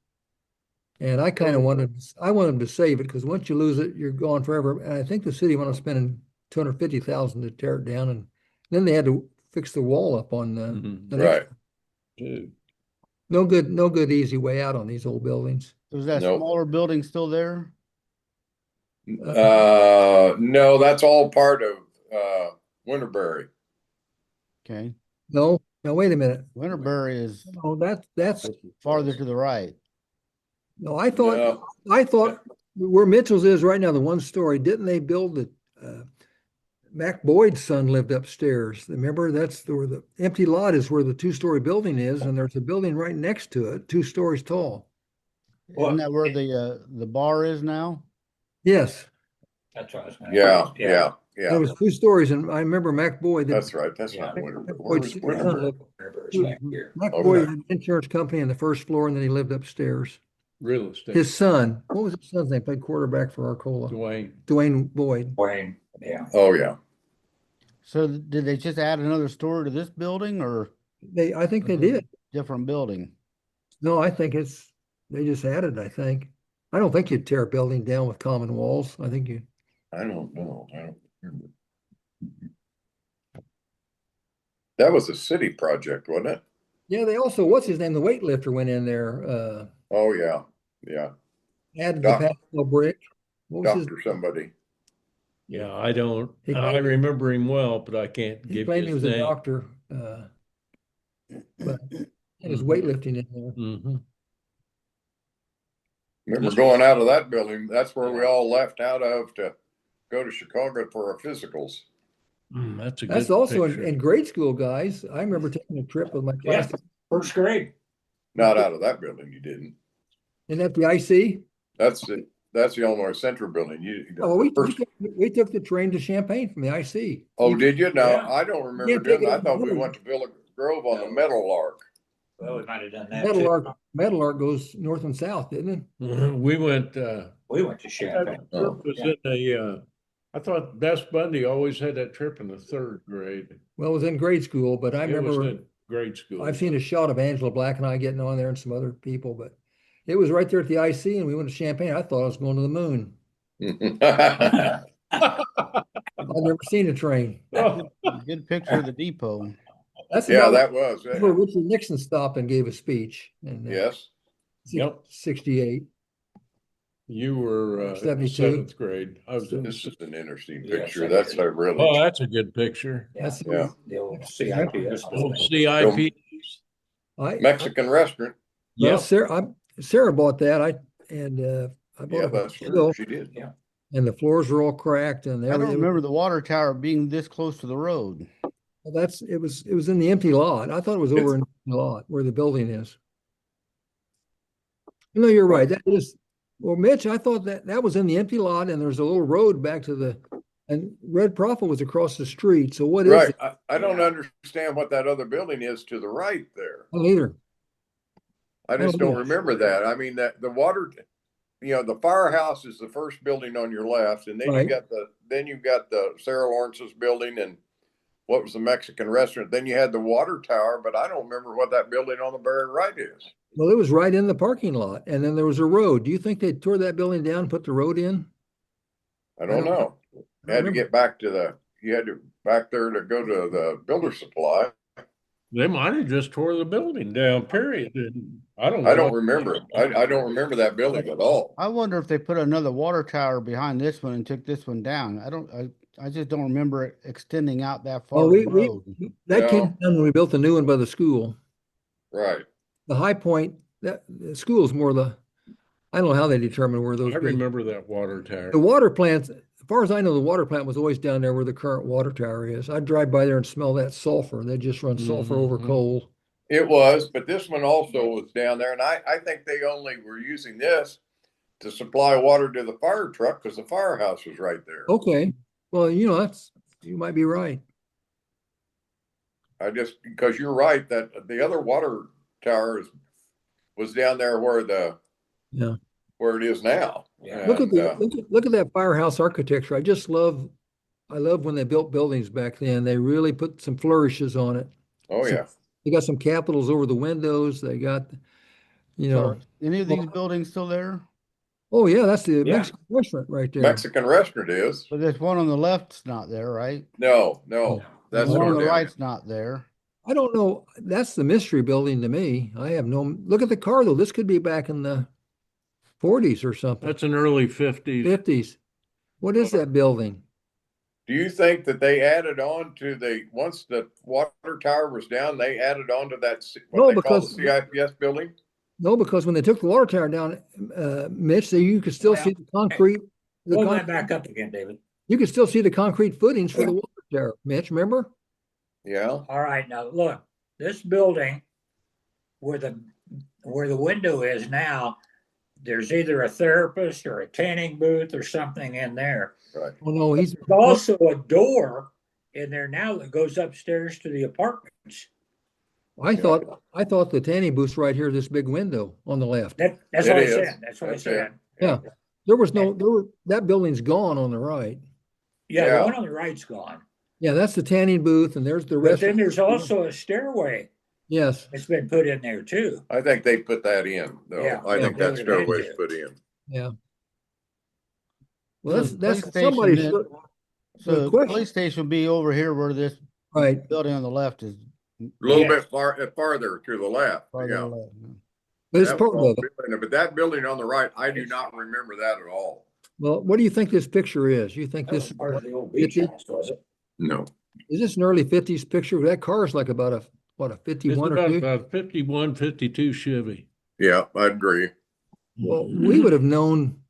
And I kind of wanted to save it because once you lose it, you're gone forever. And I think the city wound up spending $250,000 to tear it down, and then they had to fix the wall up on the next. right. Too. No good easy way out on these old buildings. Was that Nope. smaller building still there? No, that's all part of Winterberry. Okay. No, wait a minute. Winterberry is No, that's farther to the right. no. I thought No. where Mitchell's is right now, the one story. Didn't they build the Mac Boyd's son lived upstairs? Remember, that's where the empty lot is, where the 2-story building is, and there's a building right next to it, 2 stories tall. Isn't that where the bar is now? Yes, That's what I was gonna Yeah. say. Yeah. it Yeah. was 2 stories, and I remember Mac Boyd. That's right. That's Yeah. not Winterberry. Mac Where's Boyd's Winterberry? Remember, it's back here. Mac Okay. Boyd had an insurance company on the first floor, and then he lived upstairs. Real estate. His son, what was his son's name? Played quarterback for Arcola. Dwayne. Boyd. Wayne, yeah. Oh yeah. So did they just add another story to this building or I think they did. different building? No, I think they just added. I think. I don't think you'd tear a building down with common walls. I think you. I don't know. I don't remember. That was a city project, wasn't it? Yeah, they also, what's his name? The weightlifter went in there, Oh yeah. Yeah. added the Doc- Pascal brick. What was his, Doctor somebody. Yeah, I don't. He I claimed- remember him well, but I can't he give claimed you he his was a name. doctor, but he was weightlifting in there. Mhm. Remember going out of that building? That's where we all left out of to go to Chicago for our physicals. That's a That's good also picture. in grade school, guys. I remember taking a trip with my class. First grade. Not out of that building, you didn't. Isn't that the IC? That's the Illinois Central building. Oh, First- we took the train to Champaign from the IC. Oh, did you? No, Yeah. I don't remember Yeah, doing take that. it I thought we up. went to Villa Grove on the Meadow Lark. Well, we might have done that Metal Arc goes north and south, didn't it? We went, We went to Champaign. that trip was in I thought Bess Bundy always had that trip in the 3rd grade. Well, it was in grade school, but I It was remember in grade school. I've seen a shot of Angela Black and I getting on there and some other people, but it was right there at the IC and we went to Champaign. I thought I was going to the moon. I've never seen a train. Oh, Good picture of the depot. That's Yeah, about that was. that's where Richard Nixon stopped and gave a speech in Yes. Yep. 68. You were 72. 7th grade. I was in the This is an interesting Yeah, picture. That's a Oh, really. that's a good picture. That's Yeah. The old CIPS Old building. CIP. Mexican restaurant. Well, Yep. Sarah bought that. I bought Yeah, it that's for true. Bill, She did. and the floors were all cracked and I don't everything. remember the water tower being this close to the road. Well, it was in the empty lot. I thought it was over in the empty lot where the building is. No, you're right. That is, well, Mitch, I thought that was in the empty lot and there's a little road back to and Red Prophet was across the street. So what is Right. it? I don't understand what that other building is to the right there. I don't either. I just don't remember that. I mean, that the water, the firehouse is the first building on your left, and then Right. you've got the Sarah Lawrence's building and what was the Mexican restaurant. Then you had the water tower, but I don't remember what that building on the very right is. Well, it was right in the parking lot, and then there was a road. Do you think they tore that building down and put the road in? I don't know. Had to get back to back there to go to the builder supply. They might have just tore the building down, period. And I don't know. I don't remember. I don't remember that building at all. I wonder if they put another water tower behind this one and took this one down. I just don't remember it extending out that far. Oh, of the road. that came down when we built the new one by the school. Right. The High Point, the school is more I don't know how they determine where those. I remember that water tower. The water plant, as far as I know, the water plant was always down there where the current water tower is. I'd drive by there and smell that sulfur. They just run sulfur over coal. It was, but this one also was down there, and I think they only were using this to supply water to the fire truck because the firehouse was right there. Okay, well, you might be right. Because you're right that the other water tower was down there where it is now. Yeah. Look at look at that firehouse architecture. I love when they built buildings back then. They really put some flourishes on it. Oh yeah. They got some capitals over the windows. They got, So, any of these buildings still there? Oh yeah, that's the Yeah. Mexican restaurant right there. Mexican restaurant is. But there's one on the left's not there, right? No, The that's one on not the down right's not there. I don't know. That's the mystery building to me. I have no. Look at the car though. This could be back in the 40s or something. That's an early 50s. 50s. What is that building? Do you think that they added on to once the water tower was down, they added on to that No, they call the because- CIPS building? No, because when they took the water tower down, Mitch, you could still see the concrete. Pull that back up again, David. You could still see the concrete footings for the water tower. Mitch, remember? Yeah. All right, now look, this building where the window is now, there's either a therapist or a tanning booth or something in there. Right. Oh no, he's There's also a door in there now that goes upstairs to the apartments. I thought the tanning booth's right here, this big window on the left. That's It what I is. said. That's what I That's said. Yeah. That building's gone on the right. Yeah, Yeah. the one on the right's gone. Yeah, that's the tanning booth and there's the But then restaurant. there's also a stairway Yes, that's been put in there too. I think they put that in, though. Yeah, I think they that would've had stairway's to. put in. yeah. Well, So the that's police station somebody's, then- So Good the question. police station would be over here where this right. building on the left is. A little Yeah. bit farther to the left. farther Yeah. left. But it's That was part all of it. building, but that building on the right, I do not remember that at all. Well, what do you think this picture is? You think That this was part of the old beach house, was it? No. is this an early 50s picture? That car is like about a It's 51 or about 2? about 51, 52 Chevy. Yeah, I agree. Well, we would have known.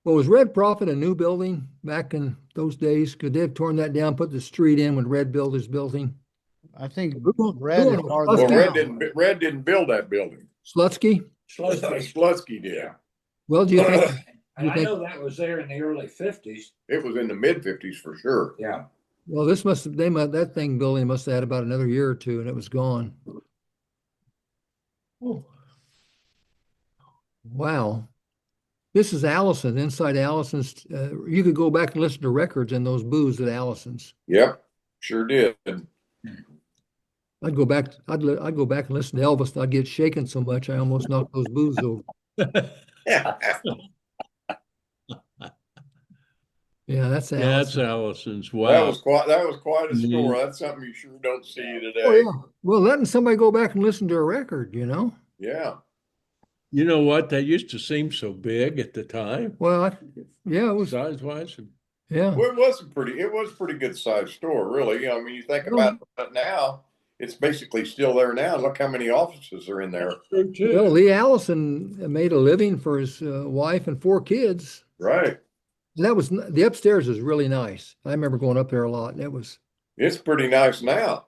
Well, was Red Prophet a new building back in those days? Could they have torn that down, put the street in when Red built his building? I think Who- red who- is farther Well, down. Red didn't build that building. Slutsky? Slutsky did. Yeah. Well, do you think? And I think- know that was there in the early 50s. It was in the mid-50s for sure. Yeah. Well, that thing building must have had about another year or two, and it was gone. Wow. This is Allison, inside Allison's. You could go back and listen to records in those booths at Allison's. Yep, sure did. I'd go back and listen to Elvis, and I'd get shaken so much I almost knocked those booths over. Yeah, that's Yeah, Allison. that's Allison's. That Wow. was quite a Mhm. store. That's something you sure don't see Oh, today. yeah. Well, letting somebody go back and listen to a record, Yeah. You know what? That used to seem so big at the time, Well, yeah, it was, size-wise. yeah. Well, it was a pretty good sized store, really. I mean, you think about it now, it's basically still there now. Look how many offices are in there. True, too. Well, Lee Allison made a living for his wife and 4 kids. Right. And the upstairs is really nice. I remember going up there a lot, and it was It's pretty nice now.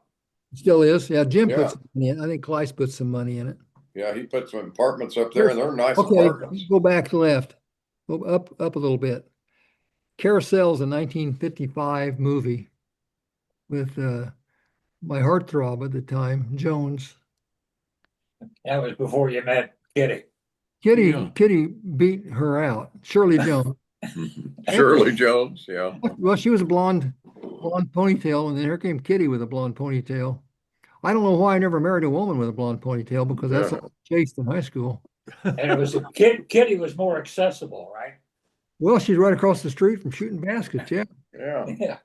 Still is. Yeah, Jim Yeah. puts some money in. I think Clyce put some money in it. Yeah, he put some apartments up there, and they're nice Okay, apartments. go back left. Go up a little bit. Carousel's a 1955 movie with my heartthrob at the time, Jones. That was before you met Kitty. Yeah. Kitty beat her out. Shirley Jones. Shirley Jones, yeah. Well, she was a blonde ponytail, and then here came Kitty with a blonde ponytail. I don't know why I never married a woman with a blonde ponytail because that's all I chased in high school. And it was Kitty was more accessible, right? Well, she's right across the street from shooting baskets. Yeah. Yeah. Yeah.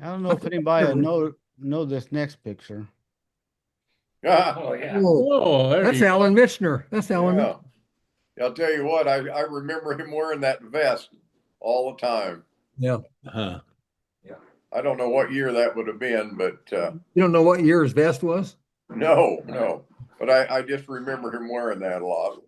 I don't know if anybody will know this next picture. Yeah. Oh, yeah. Whoa, Oh, there that's you Alan Michener. That's Alan. Yeah. I'll tell you what, I remember him wearing that vest all the time. Yeah. Huh. I don't know what year that would have been, but You don't know what year his vest was? no. But I just remember him wearing that a lot.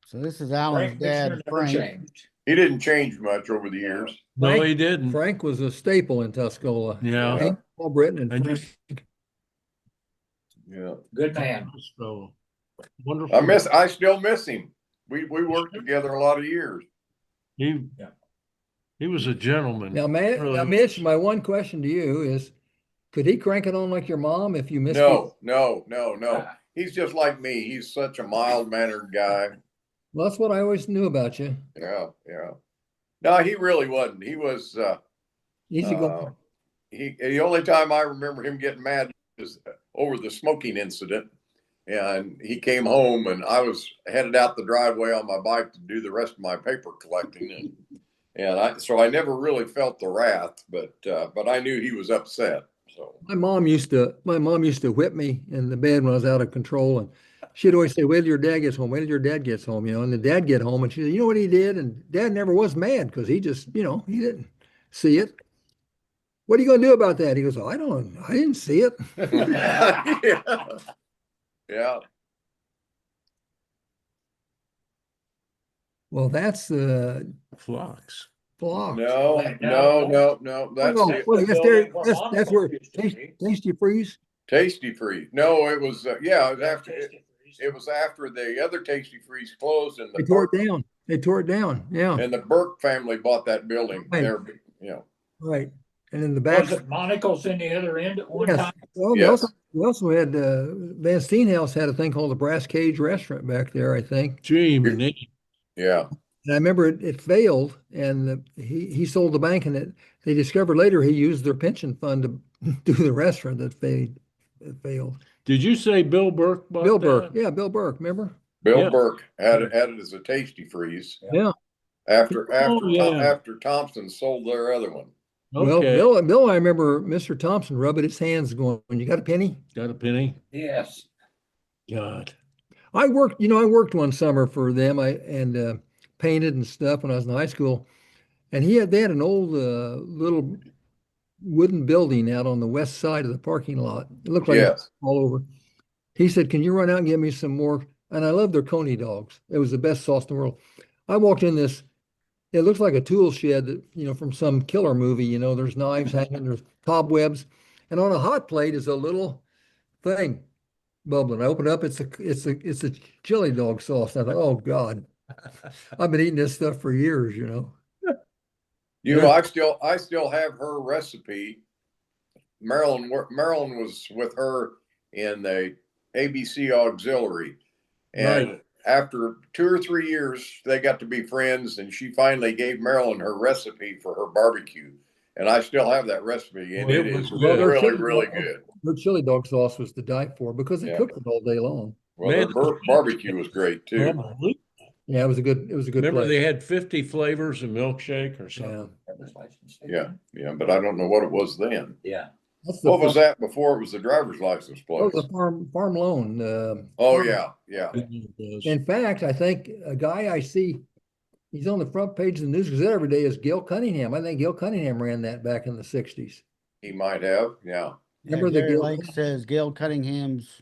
So this is Alan's Frank dad, Michener never Frank. changed. He didn't change much over the years. No, he didn't. Frank was a staple in Tuscola. Yeah. Frank, Paul Britton, and And Frank. just Yeah. Good man. so wonderful. I still miss him. We worked together a lot of years. He was a gentleman. Now, Really Mitch, was. my one question to you is, could he crank it on like your mom if you missed No. it? He's just like me. He's such a mild-mannered guy. Well, that's what I always knew about you. Yeah. No, he really wasn't. He was Easy going. the only time I remember him getting mad was over the smoking incident. And he came home, and I was headed out the driveway on my bike to do the rest of my paper collecting, so I never really felt the wrath, but I knew he was upset. So My mom used to whip me in the bed when I was out of control, and she'd always say, "Wait till your dad gets home. Wait till your dad gets home." And the dad get home, and she said, "You know what he did?" And Dad never was mad because he just, he didn't see it. What are you going to do about that? He goes, "I didn't see it." yeah. Well, that's the Flocks. block. No. That's Oh, it. well, yes, that's where Used to be. Tasty Freeze. Tasty Freeze. No, it was it was after it was after the other Tasty Freeze closed, and They tore it down. Yeah, and the Burke family bought that building. Right. There, right. And in the back, Was it Monocle's in the other end at one yes. time? Well, Yes. we also had Van Steenhouse had a thing called the Brass Cage Restaurant back there, I think. Gee, Minnie. yeah. And I remember it failed, and he sold the bank, and they discovered later he used their pension fund to do the restaurant that failed. Did you say Bill Burke bought Bill that? Burke, yeah, Bill Burke, remember? Bill Yeah. Burke had it as a Tasty Freeze Yeah. after Thompson sold their other one. Well, Okay. Bill, I remember Mr. Thompson rubbing his hands, going, "You got a penny?" Got a penny? Yes. God. I worked one summer for them. I painted and stuff when I was in high school, and they had an old little wooden building out on the west side of the parking lot. It looked like Yes. all over. He said, "Can you run out and get me some more?" And I love their Coney dogs. It was the best sauce in the world. I walked in this. It looks like a tool shed that, from some killer movie. There's knives hanging, there's cobwebs, and on a hot plate is a little thing bubbling. I open it up. It's a chili dog sauce. And I thought, oh God, I've been eating this stuff for years. I still have her recipe. Marilyn was with her in the ABC auxiliary, and Right. after 2 or 3 years, they got to be friends, and she finally gave Marilyn her recipe for her barbecue, and I still have that recipe, and Well, it it is was good. really good. Their chili dog sauce was to die for because they Yeah. cooked it all day long. Well, Man, their barbecue was great too. Unbelievable. Yeah, it was a good Remember place. they had 50 flavors of milkshake or something? Yeah. Yeah, but I don't know what it was then. Yeah. That's the What was that before it was the driver's license That place? was a farm loan. Oh yeah. It was. In fact, I think a guy I see, he's on the front page of the News Gazette every day, is Gil Cunningham. I think Gil Cunningham ran that back in the 60s. He might have. Yeah. Remember Yeah, the Gary Gil? Lake says Gail Cunningham's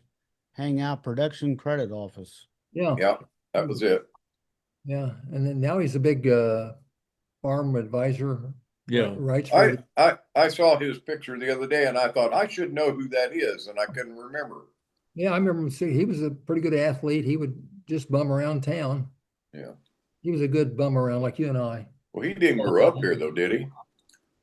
Hangout Production Credit Office. Yeah, Yeah. That was it. yeah. And then now he's a big farm advisor. Yeah. Writes for I saw his picture the other day and I thought I should know who that is, and I couldn't remember. Yeah, I remember him saying he was a pretty good athlete. He would just bum around town. Yeah. He was a good bum around like you and I. Well, he didn't grow up here though, did he?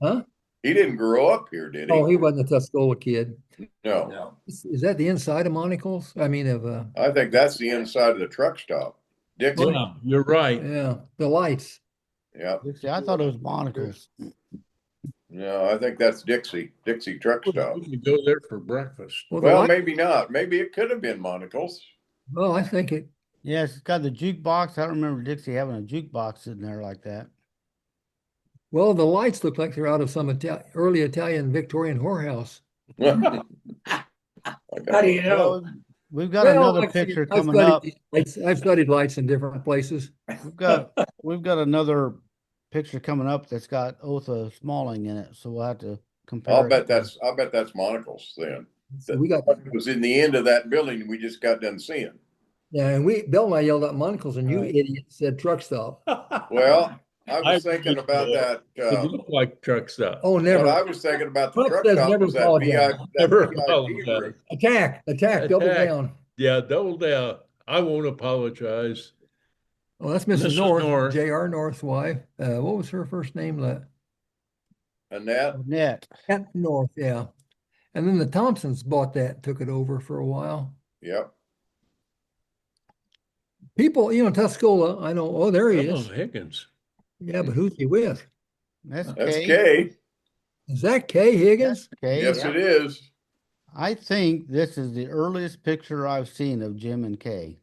Huh? He didn't grow up here, did he? Oh, he wasn't a Tuscola kid. No. No. Is that the inside of Monticles? I mean, of I think that's the inside of the truck stop. Dixie. Yeah, you're right. yeah, the lights. Yeah. See, I thought it was Monocle's. No, I think that's Dixie truck stop. We could go there for breakfast. Well, the Well, light- maybe not. Maybe it could have been Monocle's. well, I think it. Yes, it's got the jukebox. I don't remember Dixie having a jukebox sitting there like that. Well, the lights look like they're out of some early Italian Victorian whorehouse. How do you know? Well, we've got Well, another I've seen- picture I've coming studied up. these lights. I've studied lights in different places. We've got another picture coming up that's got Otha Smalling in it, so we'll have to compare. I'll it bet to- that's Monocle's then. So we got It was in the end of that building we just got done seeing. yeah, and Bill and I yelled out Monticles, and you Right. idiot said truck stop. Well, I I was thinking about that. It looked like truck stop. Oh, What never. I was thinking about the Truck truck says stop never was that apologize. Never VIP apologize. room. Attack, double Attack. down. Yeah, double down. I won't apologize. Oh, that's Mrs. Mrs. North, North. J.R. North's wife. What was her first name? Annette. Net. Cat North, yeah. And then the Thompsons bought that, took it over for a while. Yep. People, Tuscola, I know, oh, there he Oh, is. Higgins. Yeah, but who's he with? That's That's Kay. Kay. Is that Kay Higgins? Kay. Yes, it is. I think this is the earliest picture I've seen of Jim and Kay.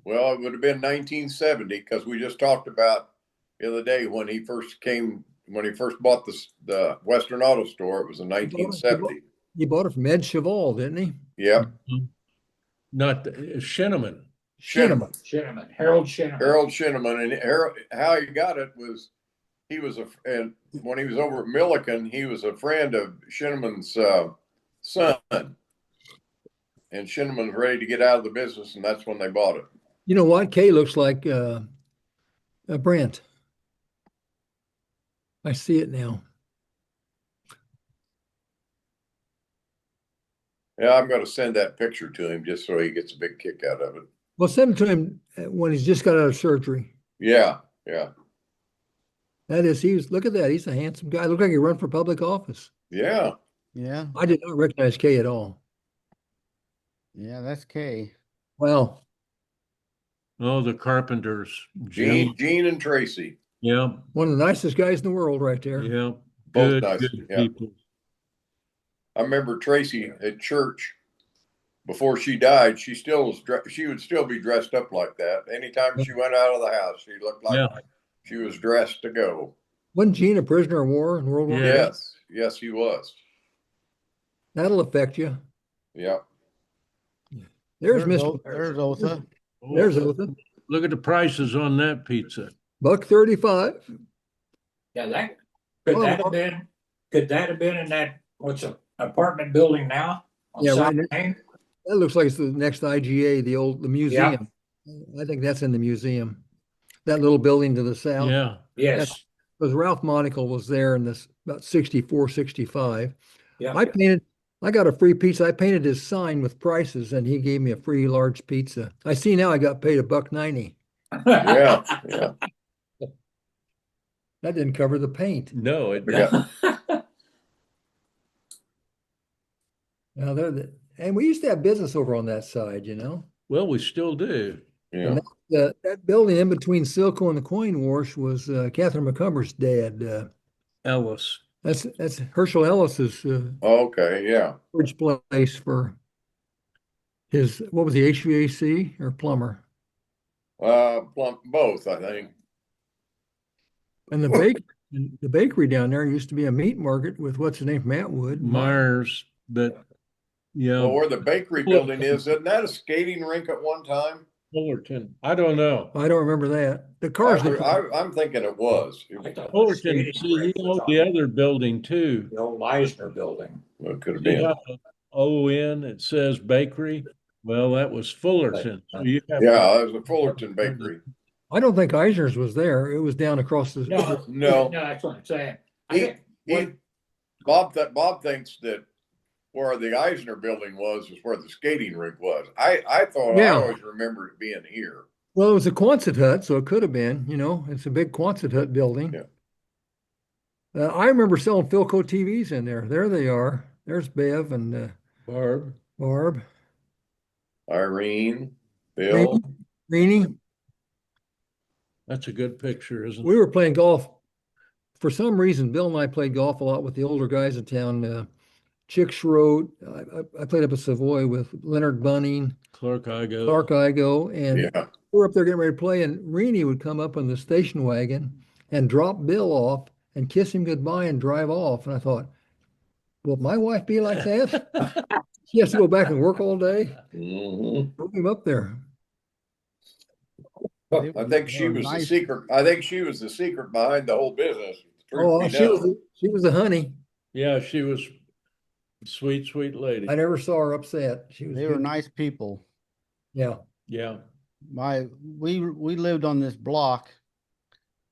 Well, it would have been 1970 because we just talked about the other day when he first bought the Western Auto Store. It was in 1970. He bought it from Ed Cheval, didn't he? Yep. Not Shinneman. Shinneman. Shinneman, Harold Shinneman. Harold Shinneman, and Harold, how he got it was and when he was over at Milliken, he was a friend of Shinneman's son, and Shinneman was ready to get out of the business, and that's when they bought it. You know what? Kay looks like Brent. I see it now. Yeah, I'm going to send that picture to him just so he gets a big kick out of it. Well, send it to him when he's just got out of surgery. Yeah, yeah, That is, look at that. He's a handsome guy. Look like he run for public office. yeah. Yeah, I did not recognize Kay at all. yeah, that's Kay. Well, Oh, the Carpenters. Jim. Gene and Tracy. Yeah, one of the nicest guys in the world right there. yeah. Both Good, nice, good yeah. people. I remember Tracy at church before she died. She would still be dressed up like that. Anytime she went out of the house, she looked like Yeah. she was dressed to go. Wasn't Gene a prisoner of war in World War II? Yeah. Yes, he was. That'll affect you. Yeah. There's There's Mr. There's Otha. There's Oh, Otha. look at the prices on that pizza. $1.35. Yeah, could Oh, that have been in that, what's an apartment building now? On Yeah, South right Main? That looks like it's the next IGA, the museum. I think that's in the museum. That little building to the south. Yeah, Yes, Because Ralph Monaco was there in this about 64, 65. yeah. I got a free pizza. I painted his sign with prices and he gave me a free large pizza. I see now I got paid $1.90. Yeah. Yeah. That didn't cover the paint. no, it, Yeah. Now and we used to have business over on that side, well, we still do. Yeah. That building in between Silco and the Coin Wash was Catherine McCumber's dad. Ellis. That's Herschel Ellis's Okay. Yeah. storage place for his, what was he, HVAC or plumber? Both, I think. And the bakery down there used to be a meat market with what's his name, Matt Wood. Myers, but yeah, Well, where the bakery building isn't that a skating rink at one time? Fullerton. I don't know. I don't remember that. The cars. I'm thinking it was. I thought it was Fullerton, skating see, rink you was know on the other building too. The old Eisner building. It could have You been. have an ON, it says bakery. Well, that was Fullerton. So you have Yeah, it was a Fullerton bakery. I don't think Eisner's was there. It was down across the. No, No. no, that's what I'm saying. He- he- Bob thinks that where the Eisner building was is where the skating rink was. I thought I Yeah. always remembered it being here. Well, it was a Quonset hut, so it could have been, it's a big Quonset hut building. Yeah. I remember selling Philco TVs in there. There they are. There's Bev and Barb, Barb. Irene, Bill. Rini. that's a good picture, isn't We it? were playing golf. For some reason, Bill and I played golf a lot with the older guys in town. Chick Schroed. I played up at Savoy with Leonard Bunning, Clark Igo. Clark Igo, and Yeah. we were up there getting ready to play, and Rini would come up on the station wagon and drop Bill off and kiss him goodbye and drive off. And I thought, will my wife be like that? She has to go back and work all day. Mhm. Drove him up there. I think she was the secret. I think she was the secret behind the whole business. Oh, she was a honey. Yeah, she was a sweet, sweet lady. I never saw her upset. She was They were good. nice people. Yeah. Yeah. We lived on this block,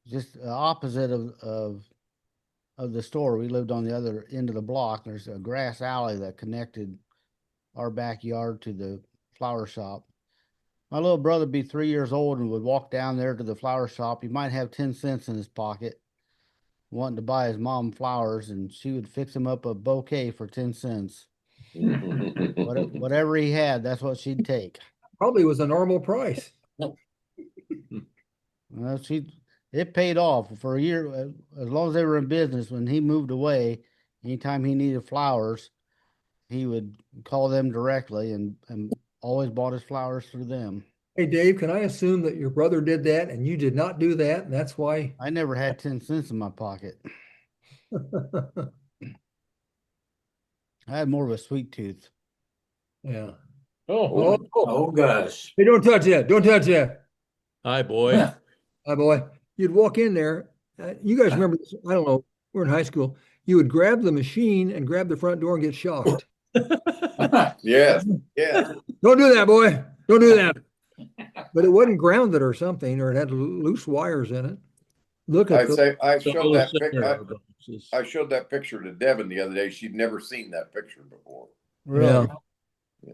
just opposite of the store. We lived on the other end of the block. There's a grass alley that connected our backyard to the flower shop. My little brother would be 3 years old and would walk down there to the flower shop. He might have 10 cents in his pocket, wanting to buy his mom flowers, and she would fix him up a bouquet for 10 cents. Whatever he had, that's what she'd take. Probably was a normal price. Well, it paid off for a year, as long as they were in business. When he moved away, anytime he needed flowers, he would call them directly and always bought his flowers through them. Hey, Dave, can I assume that your brother did that and you did not do that? And that's why? I never had 10 cents in my pocket. I had more of a sweet tooth. Yeah. Oh, Oh, Gus. Hey, don't touch that. Don't touch that. hi, boy. Hi, boy. You'd walk in there. You guys remember this? I don't know. We're in high school. You would grab the machine and grab the front door and get shocked. Yes. Yeah. Don't do that, boy. Don't do that. But it wasn't grounded or something, or it had loose wires in it. Look at I showed that picture to Devin the other day. She'd never seen that picture before. Really? Yeah.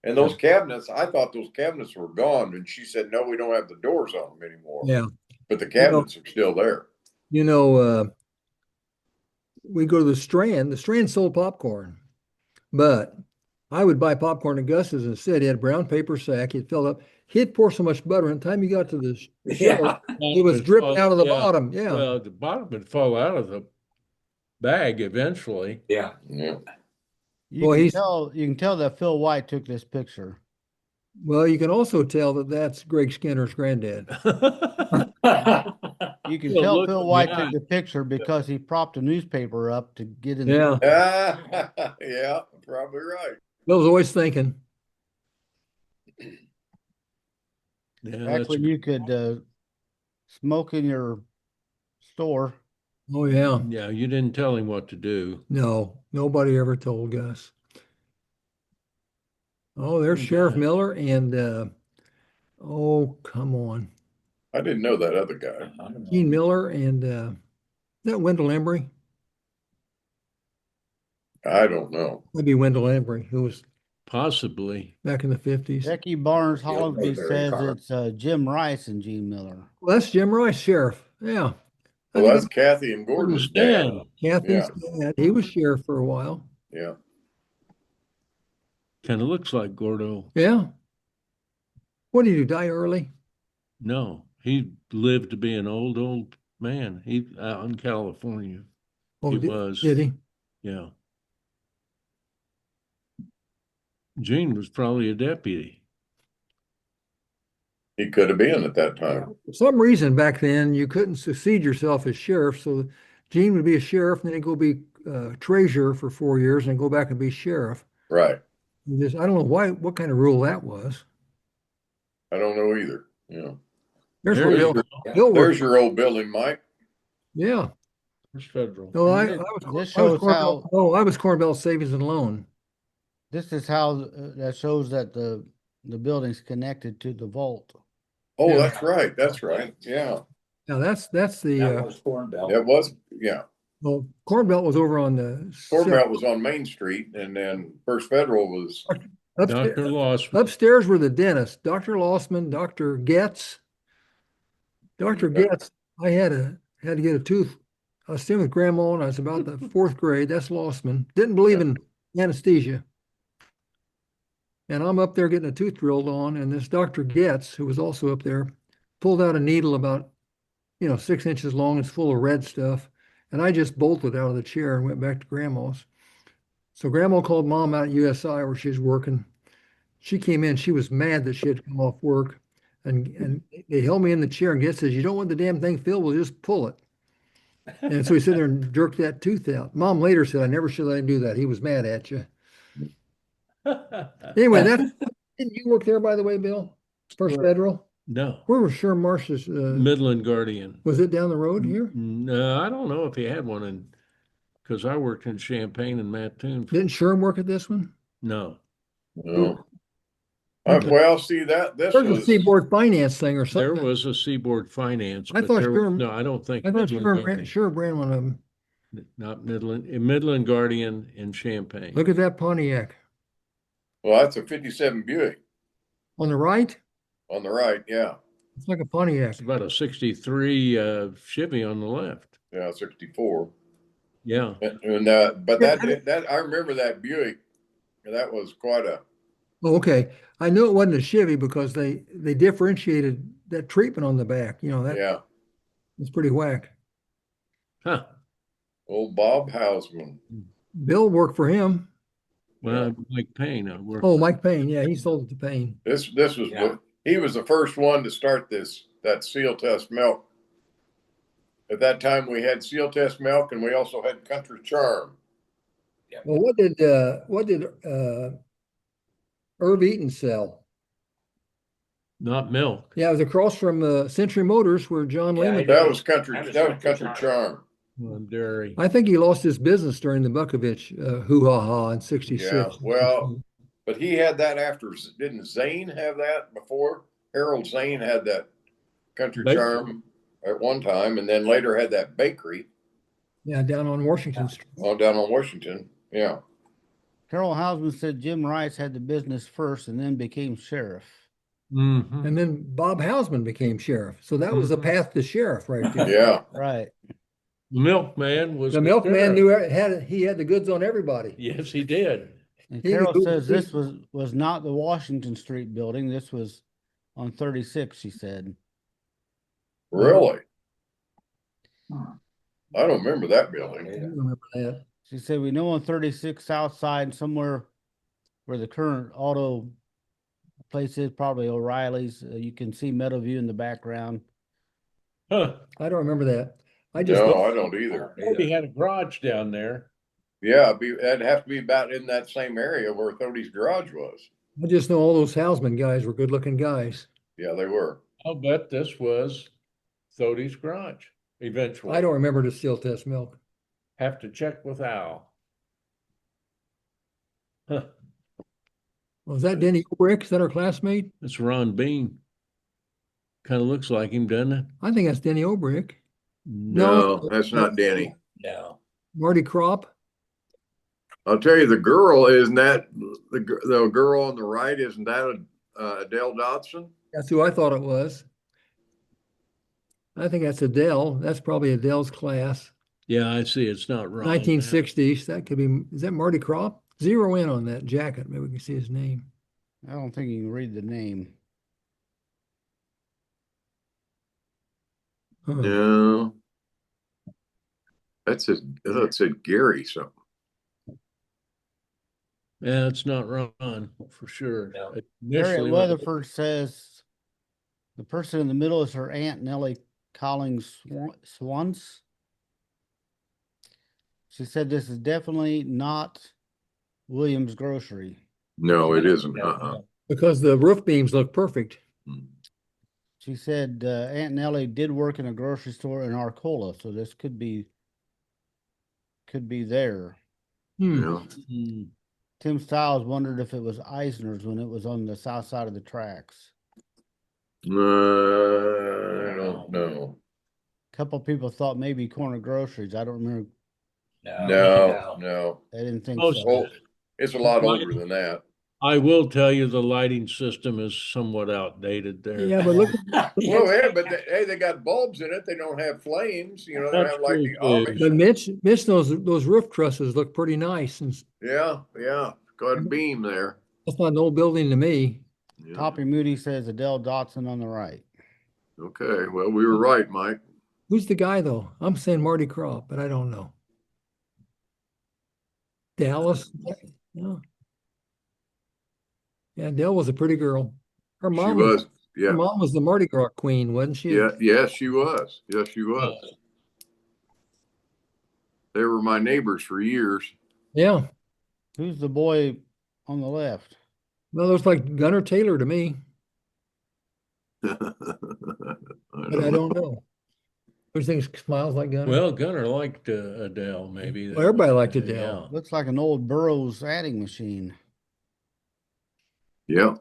And those cabinets, I thought those cabinets were gone. And she said, no, we don't have the doors on them anymore. Yeah. But the cabinets are still there. We go to the Strand. The Strand sold popcorn, but I would buy popcorn at Gus's instead. He had a brown paper sack. He'd fill up. He'd pour so much butter. And the time you got to the shelf, it was dripping out of the bottom. Yeah. Well, the bottom would fall out of the bag eventually. Yeah. Yeah. You can tell that Phil White took this picture. Well, you can also tell that that's Greg Skinner's granddad. You can tell Phil White took the picture because he propped a newspaper up to get in. Yeah. Yeah, probably right. Bill was always thinking. Yeah, Back when you could smoke in your store. Oh, yeah. yeah, you didn't tell him what to do. No, nobody ever told Gus. Oh, there's Sheriff Miller and oh, come on. I didn't know that other guy. Gene Miller and that Wendell Embry? I don't know. Maybe Wendell Embry, who was Possibly. back in the 50s. Becky Barnes Yeah, Hollingsby very says car. it's Jim Rice and Gene Miller. Well, that's Jim Rice, sheriff. Yeah. Well, that's Kathy and Gordon's dad. Kathy's dad. He was sheriff for a while. Yeah. Kind of looks like Gordo. Yeah. What did he do? Die early? No, he lived to be an old man. He out in California. Oh, He was. Did he? Yeah. Gene was probably a deputy. He could have been at that time. For some reason back then, you couldn't succeed yourself as sheriff. So Gene would be a sheriff, and then he'd go be treasurer for 4 years and go back and be sheriff. Right. I don't know what kind of rule that was. I don't know either. Yeah. There's There where you Bill, go. Bill There's worked. your old building, Mike. Yeah. There's federal. No, I This was shows I was Corn Belt Savings and Loan. This is how that shows that the building's connected to the vault. Oh, Yeah. that's right. That's right. Yeah. Now that's That the was Corn Belt. It was. Yeah. Well, Corn Belt was over on the Corn Belt was on Main Street, and then First Federal was, upstairs, Dr. Lossman. upstairs were the dentists, Dr. Lossman, Dr. Getz. Dr. Okay. Getz, I had to get a tooth. I was staying with grandma and I was about the fourth grade. That's Lossman. Didn't believe in anesthesia. And I'm up there getting a tooth drilled on, and this Dr. Getz, who was also up there, pulled out a needle about, 6 inches long. It's full of red stuff. And I just bolted out of the chair and went back to grandma's. So grandma called mom out at USI where she was working. She came in, she was mad that she had come off work. And they held me in the chair, and Getz says, "You don't want the damn thing filled, we'll just pull it." And so he sat there and jerked that tooth out. Mom later said, "I never should let him do that. He was mad at you." Anyway, didn't you work there, by the way, Bill? First Where? Federal? No, Where was Sherm Marsh's? Midland Guardian. Was it down the road here? No, I don't know if he had one because I worked in Champaign and Mattoon. Didn't Sherm work at this one? No, no. Okay. Well, see this There's a was, Seaboard Finance thing or there something. was a Seaboard Finance, I but thought no, I don't think I thought Midland Guardian. Sherm ran one of them. Not Midland Guardian in Champaign. Look at that Pontiac. well, that's a 57 Buick On the right, on the right. Yeah. it's like a Pontiac. It's about a 63 Chevy on the left. Yeah. 64. Yeah. But that I remember that Buick. That was quite a, Oh, okay. I knew it wasn't a Chevy because they differentiated that treatment on the back. That yeah. it's pretty whack. Huh. Old Bob Hausman. Bill worked for him. Well, Mike Payne, I worked. Oh, Mike Payne. Yeah, he sold it to Payne. This was he was the first one to start that seal test milk. At that time, we had seal test milk, and we also had Country Charm. Well, what did Irv Eaton sell? Not milk. Yeah, it was across from Century Motors where John Yeah, Lehman. That was Country. That was That was Country Country Charm. Charm. Dairy. I think he lost his business during the Bukovich hoo-ha-ha in '66. Yeah, well, but he had that after. Didn't Zane have that before? Harold Zane had that Country Bakery. Charm at one time, and then later had that bakery Yeah, down on Washington Street. down on Washington. Yeah. Carol Hausman said Jim Rice had the business first and then became sheriff. Mhm. And then Bob Hausman became sheriff. So that was the path to sheriff right there. Yeah. Right. The milkman was The milkman sheriff. he had the goods on everybody. Yes, he did. And He Carol was- says this was not the Washington Street building. This was on 36, she said. Really? I don't remember that building. I remember that. She said we know on 36 South Side, somewhere where the current auto place is, probably O'Reilly's. You can see Meadowview in the background. Huh. I don't remember that. I just No, I don't either. He had a garage down there. Yeah, that'd have to be about in that same area where Thodey's garage was. I just know all those Hausman guys were good looking guys. Yeah, they were. I'll bet this was Thodey's garage eventually. I don't remember the steel test milk. Have to check with Al. Huh. Was that Denny Obrick? Is that our classmate? It's Ron Bean. Kind of looks like him, doesn't it? I think that's Denny Obrick. No, that's not Denny. No. Marty Kropp. I'll tell you, the girl isn't that the girl on the right? Isn't that Adele Dodson? That's who I thought it was. I think that's Adele. That's probably Adele's class. Yeah, I see. It's not Ron. 1960s. That could be, is that Marty Kropp? Zero in on that jacket. Maybe we can see his name. I don't think you can read the name. Huh. No. That said Gary something. Yeah, it's not Ron for sure. No. Harriet Initially, Weatherford says the person in the middle is her Aunt Nellie Collins Swans. She said this is definitely not Williams Grocery. No, it isn't. No. Because the roof beams look perfect. She said Aunt Nellie did work in a grocery store in Arcola, so this could be there. Yeah. Mm, Tim Stiles wondered if it was Eisner's when it was on the south side of the tracks. I don't know. A couple people thought maybe Corner Groceries. I don't No. I didn't think Oh, so. Oh, it's a lot older than that. I will tell you, the lighting system is somewhat outdated there. Yeah, but look, Well, yeah, but they got bulbs in it. They don't have flames. You know, they don't That's have like true, the too. Amish. but Mitch, those roof trusses look pretty nice, and Yeah. Got a beam there. that's not an old building to me. Yeah. Toppy Moody says Adele Dotson on the right. Okay. Well, we were right, Mike. Who's the guy though? I'm saying Marty Krofft, but I don't know. Dallas? No. Yeah, Dell was a pretty girl. Her She mom was. her Yeah. mom was the Mardi Gras queen, wasn't she? Yeah. Yes, she was. Yes, she was. They were my neighbors for years. Yeah. Who's the boy on the left? Well, looks like Gunnar Taylor to me, I but I don't know. Who thinks smiles like Gunnar? Well, Gunnar liked Adele, maybe. Well, everybody liked Adele. Looks like an old Burroughs adding machine. Yeah.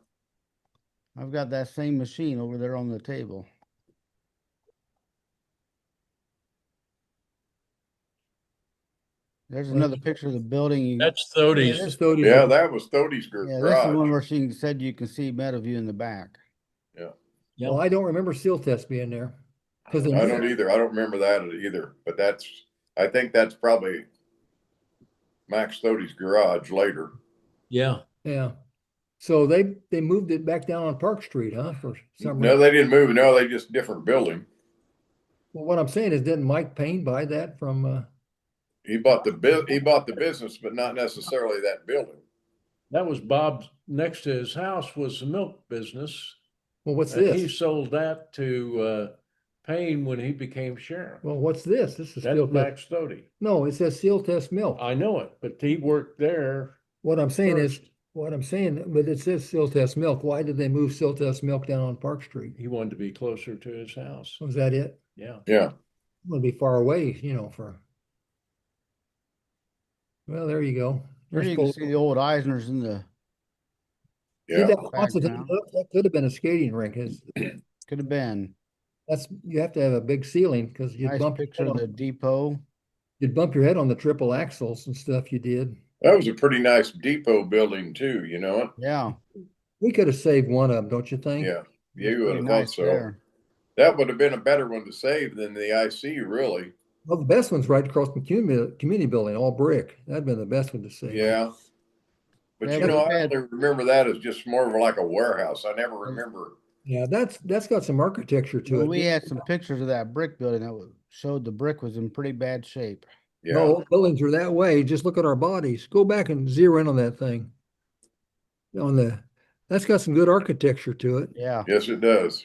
I've got that same machine over there on the table. There's another picture of the building. That's Yeah, Thodey's. that's Thodey's. Yeah, that was Thodey's Yeah, this is the one garage. where she said you can see Meadowview in the back. Yeah. Well, I don't remember seal test being there. Because I don't either. I don't remember that either. But I think that's probably Max Thodey's garage later. Yeah. yeah. So they moved it back down on Park Street, huh? For some No, reason. they didn't move. No, they just different building. Well, what I'm saying is, didn't Mike Payne buy that from He bought the business, but not necessarily that building. That was Bob's, next to his house was the milk business. well, what's And this? he sold that to Payne when he became sheriff. Well, what's this? This is That's seal test. Max Thodey. No, it says seal test milk. I know it, but he worked there. What I'm saying is, first. but it says seal test milk. Why did they move seal test milk down on Park Street? He wanted to be closer to his house. Was that it? Yeah. Yeah. It would be far away, well, there you go. There There's you can Pol- see the old Eisners in the See Yeah. that Quonset background. that could have been a skating rink. Could have been. You have to have a big ceiling because Nice picture of the depot. you'd bump your head on the triple axles and stuff you did. That was a pretty nice depot building too, you know it? Yeah. We could have saved one of them, don't you think? Yeah. You Pretty would have nice thought so. there. That would have been a better one to save than the IC, really. Well, the best one's right across from community building, all brick. That'd been the best one to save. Yeah. But Yeah, you know, but I that- only remember that as just more of like a warehouse. I never remember. Yeah, that's got some architecture to Well, it. we had some pictures of that brick building that showed the brick was in pretty bad shape. Yeah. No, buildings are that way. Just look at our bodies. Go back and zero in on that thing. That's got some good architecture to it. Yeah. Yes, it does.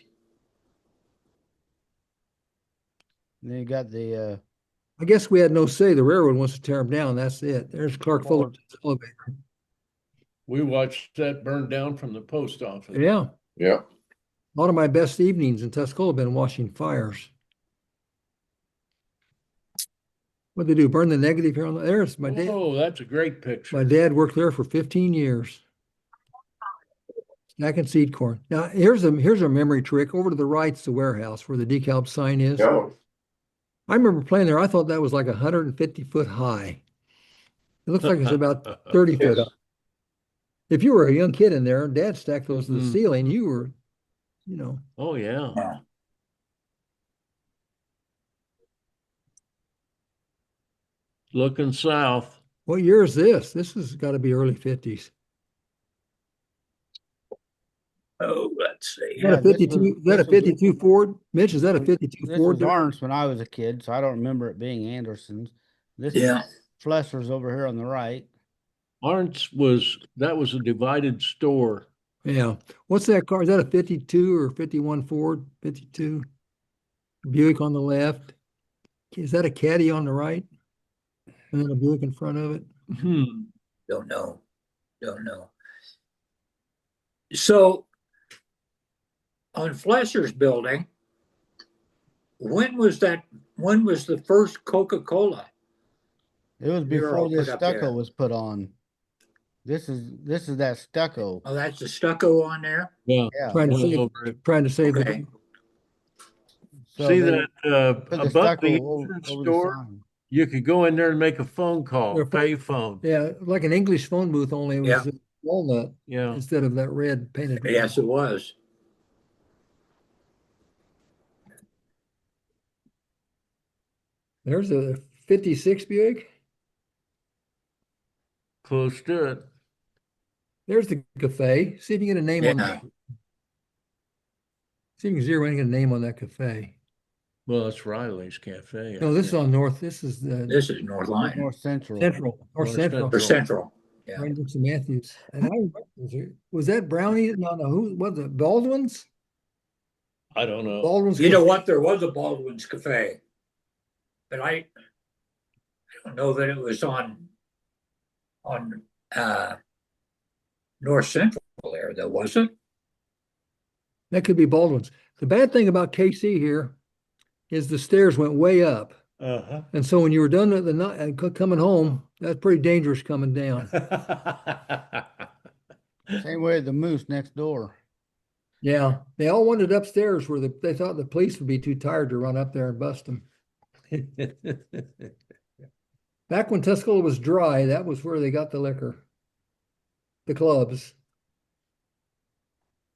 And then you got the I guess we had no say. The railroad wants to tear them down. That's it. There's Clark Fuller's elevator. We watched that burn down from the post office. Yeah. Yeah. A lot of my best evenings in Tuscola have been watching fires. What'd they do? Burn the negative here on there's my dad. Oh, that's a great picture. My dad worked there for 15 years. Stacking seed corn. Now here's a memory trick. Over to the right's the warehouse where the decal sign is. No. I remember playing there. I thought that was like 150 foot high. It looks like it's about 30 foot Yes. up. If you were a young kid in there, Dad stacked those to the Mhm. ceiling, you were, Oh, yeah. Looking south. what year is this? This has got to be early 50s. Oh, let's see. Is that a Yeah, this 52? was- Is that a this was- 52 Ford? Mitch, is that a 52 this Ford? was Arndt's when I was a kid, so I don't remember it being Anderson's. This Yeah. is Flesser's over here on the right. Arndt's that was a divided store. Yeah. What's that car? Is that a 52 or 51 Ford? 52. Buick on the left. Is that a Caddy on the right? And then a Buick in front of it. Don't know. So on Flesser's building, when was the first Coca-Cola? It was Mural before this put up there. stucco was put on. This is that stucco. Oh, that's the stucco on there? Yeah. Yeah. Trying to Went save, over it. trying to save Okay. the So See they that put the above stucco the over entrance the door? sign. You could go in there and make a phone call, Yeah, pay phone. Yeah, like an English phone booth, only it was walnut Yeah. instead of that red painted. Yes, it was. There's a 56 Buick. Close to it. There's the cafe. See if you can get a name on Yeah. that. See if you can zero in and get a name on that cafe. Well, it's Riley's Cafe. No, this is on North. This is the This is North Line North Central. Central, North North Central. or Central. Yeah. Right next to Matthews. And was that Brownie? No, who was it? Baldwin's? I don't know. Baldwin's. You know Cafe. what? There was a Baldwin's Cafe, but I don't know that it was on North Central there, though, was it? That could be Baldwin's. The bad thing about KC here is the stairs went way up. Uh-huh. And so when you were done at the night coming home, that's pretty dangerous coming down. Same way the Moose next door. Yeah, they all wanted upstairs where they thought the police would be too tired to run up there and bust them. Back when Tuscola was dry, that was where they got the liquor, the clubs.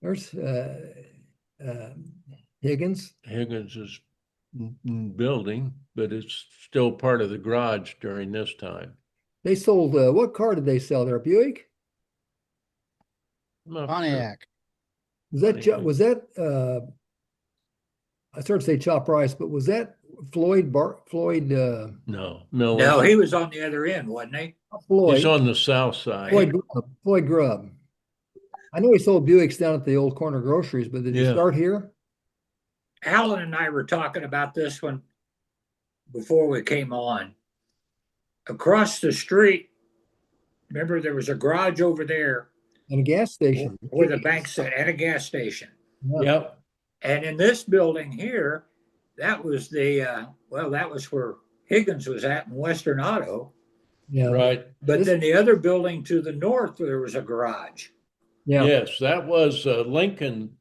There's Higgins. Higgins' building, but it's still part of the garage during this time. They sold what car did they sell there? Buick? I'm not Pontiac. Was that Pontiac. was that I started to say Chop Rice, but was that Floyd Floyd sure. No, Miller. No, he was on the other end, wasn't he? Floyd He's on the south side. Floyd Grubb. I know he sold Buicks down at the old corner groceries, but did he Yeah. start here? Alan and I were talking about this one before we came on. Across the street, remember there was a garage over there And a gas station. where the bank sat and a gas station. Yep. And in this building here, that was that was where Higgins was at in Western Auto. Yeah. Right. But This- then the other building to the north, there was a garage. Yeah. Yes, that was Lincoln.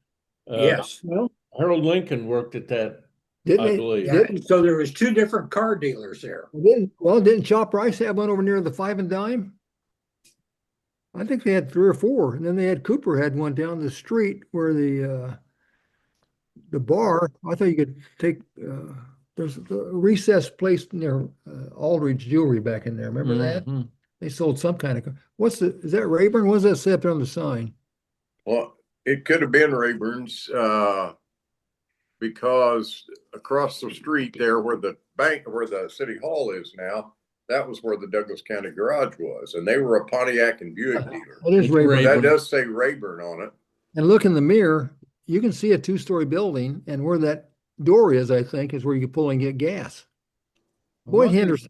Yes. Well, Harold Lincoln worked at that. didn't I they? believe. Yeah. Didn't, So there was two different car dealers there. didn't Chop Rice have one over near the Five and Dime? I think they had 3 or 4, and then they had Cooper had one down the street where the bar. I thought you could take. There's a recessed place near Aldridge Jewelry back in there. Remember that? Mhm. They sold some kind of. Is that Rayburn? What does that say up there on the sign? Well, it could have been Rayburn's, because across the street there where the city hall is now, that was where the Douglas County garage was, and they were a Pontiac and Buick dealer. That is It's Rayburn. Rayburn. That does say Rayburn on it. And look in the mirror, you can see a 2-story building, and where that door is, I think, is where you can pull and get gas. Boyd Henderson,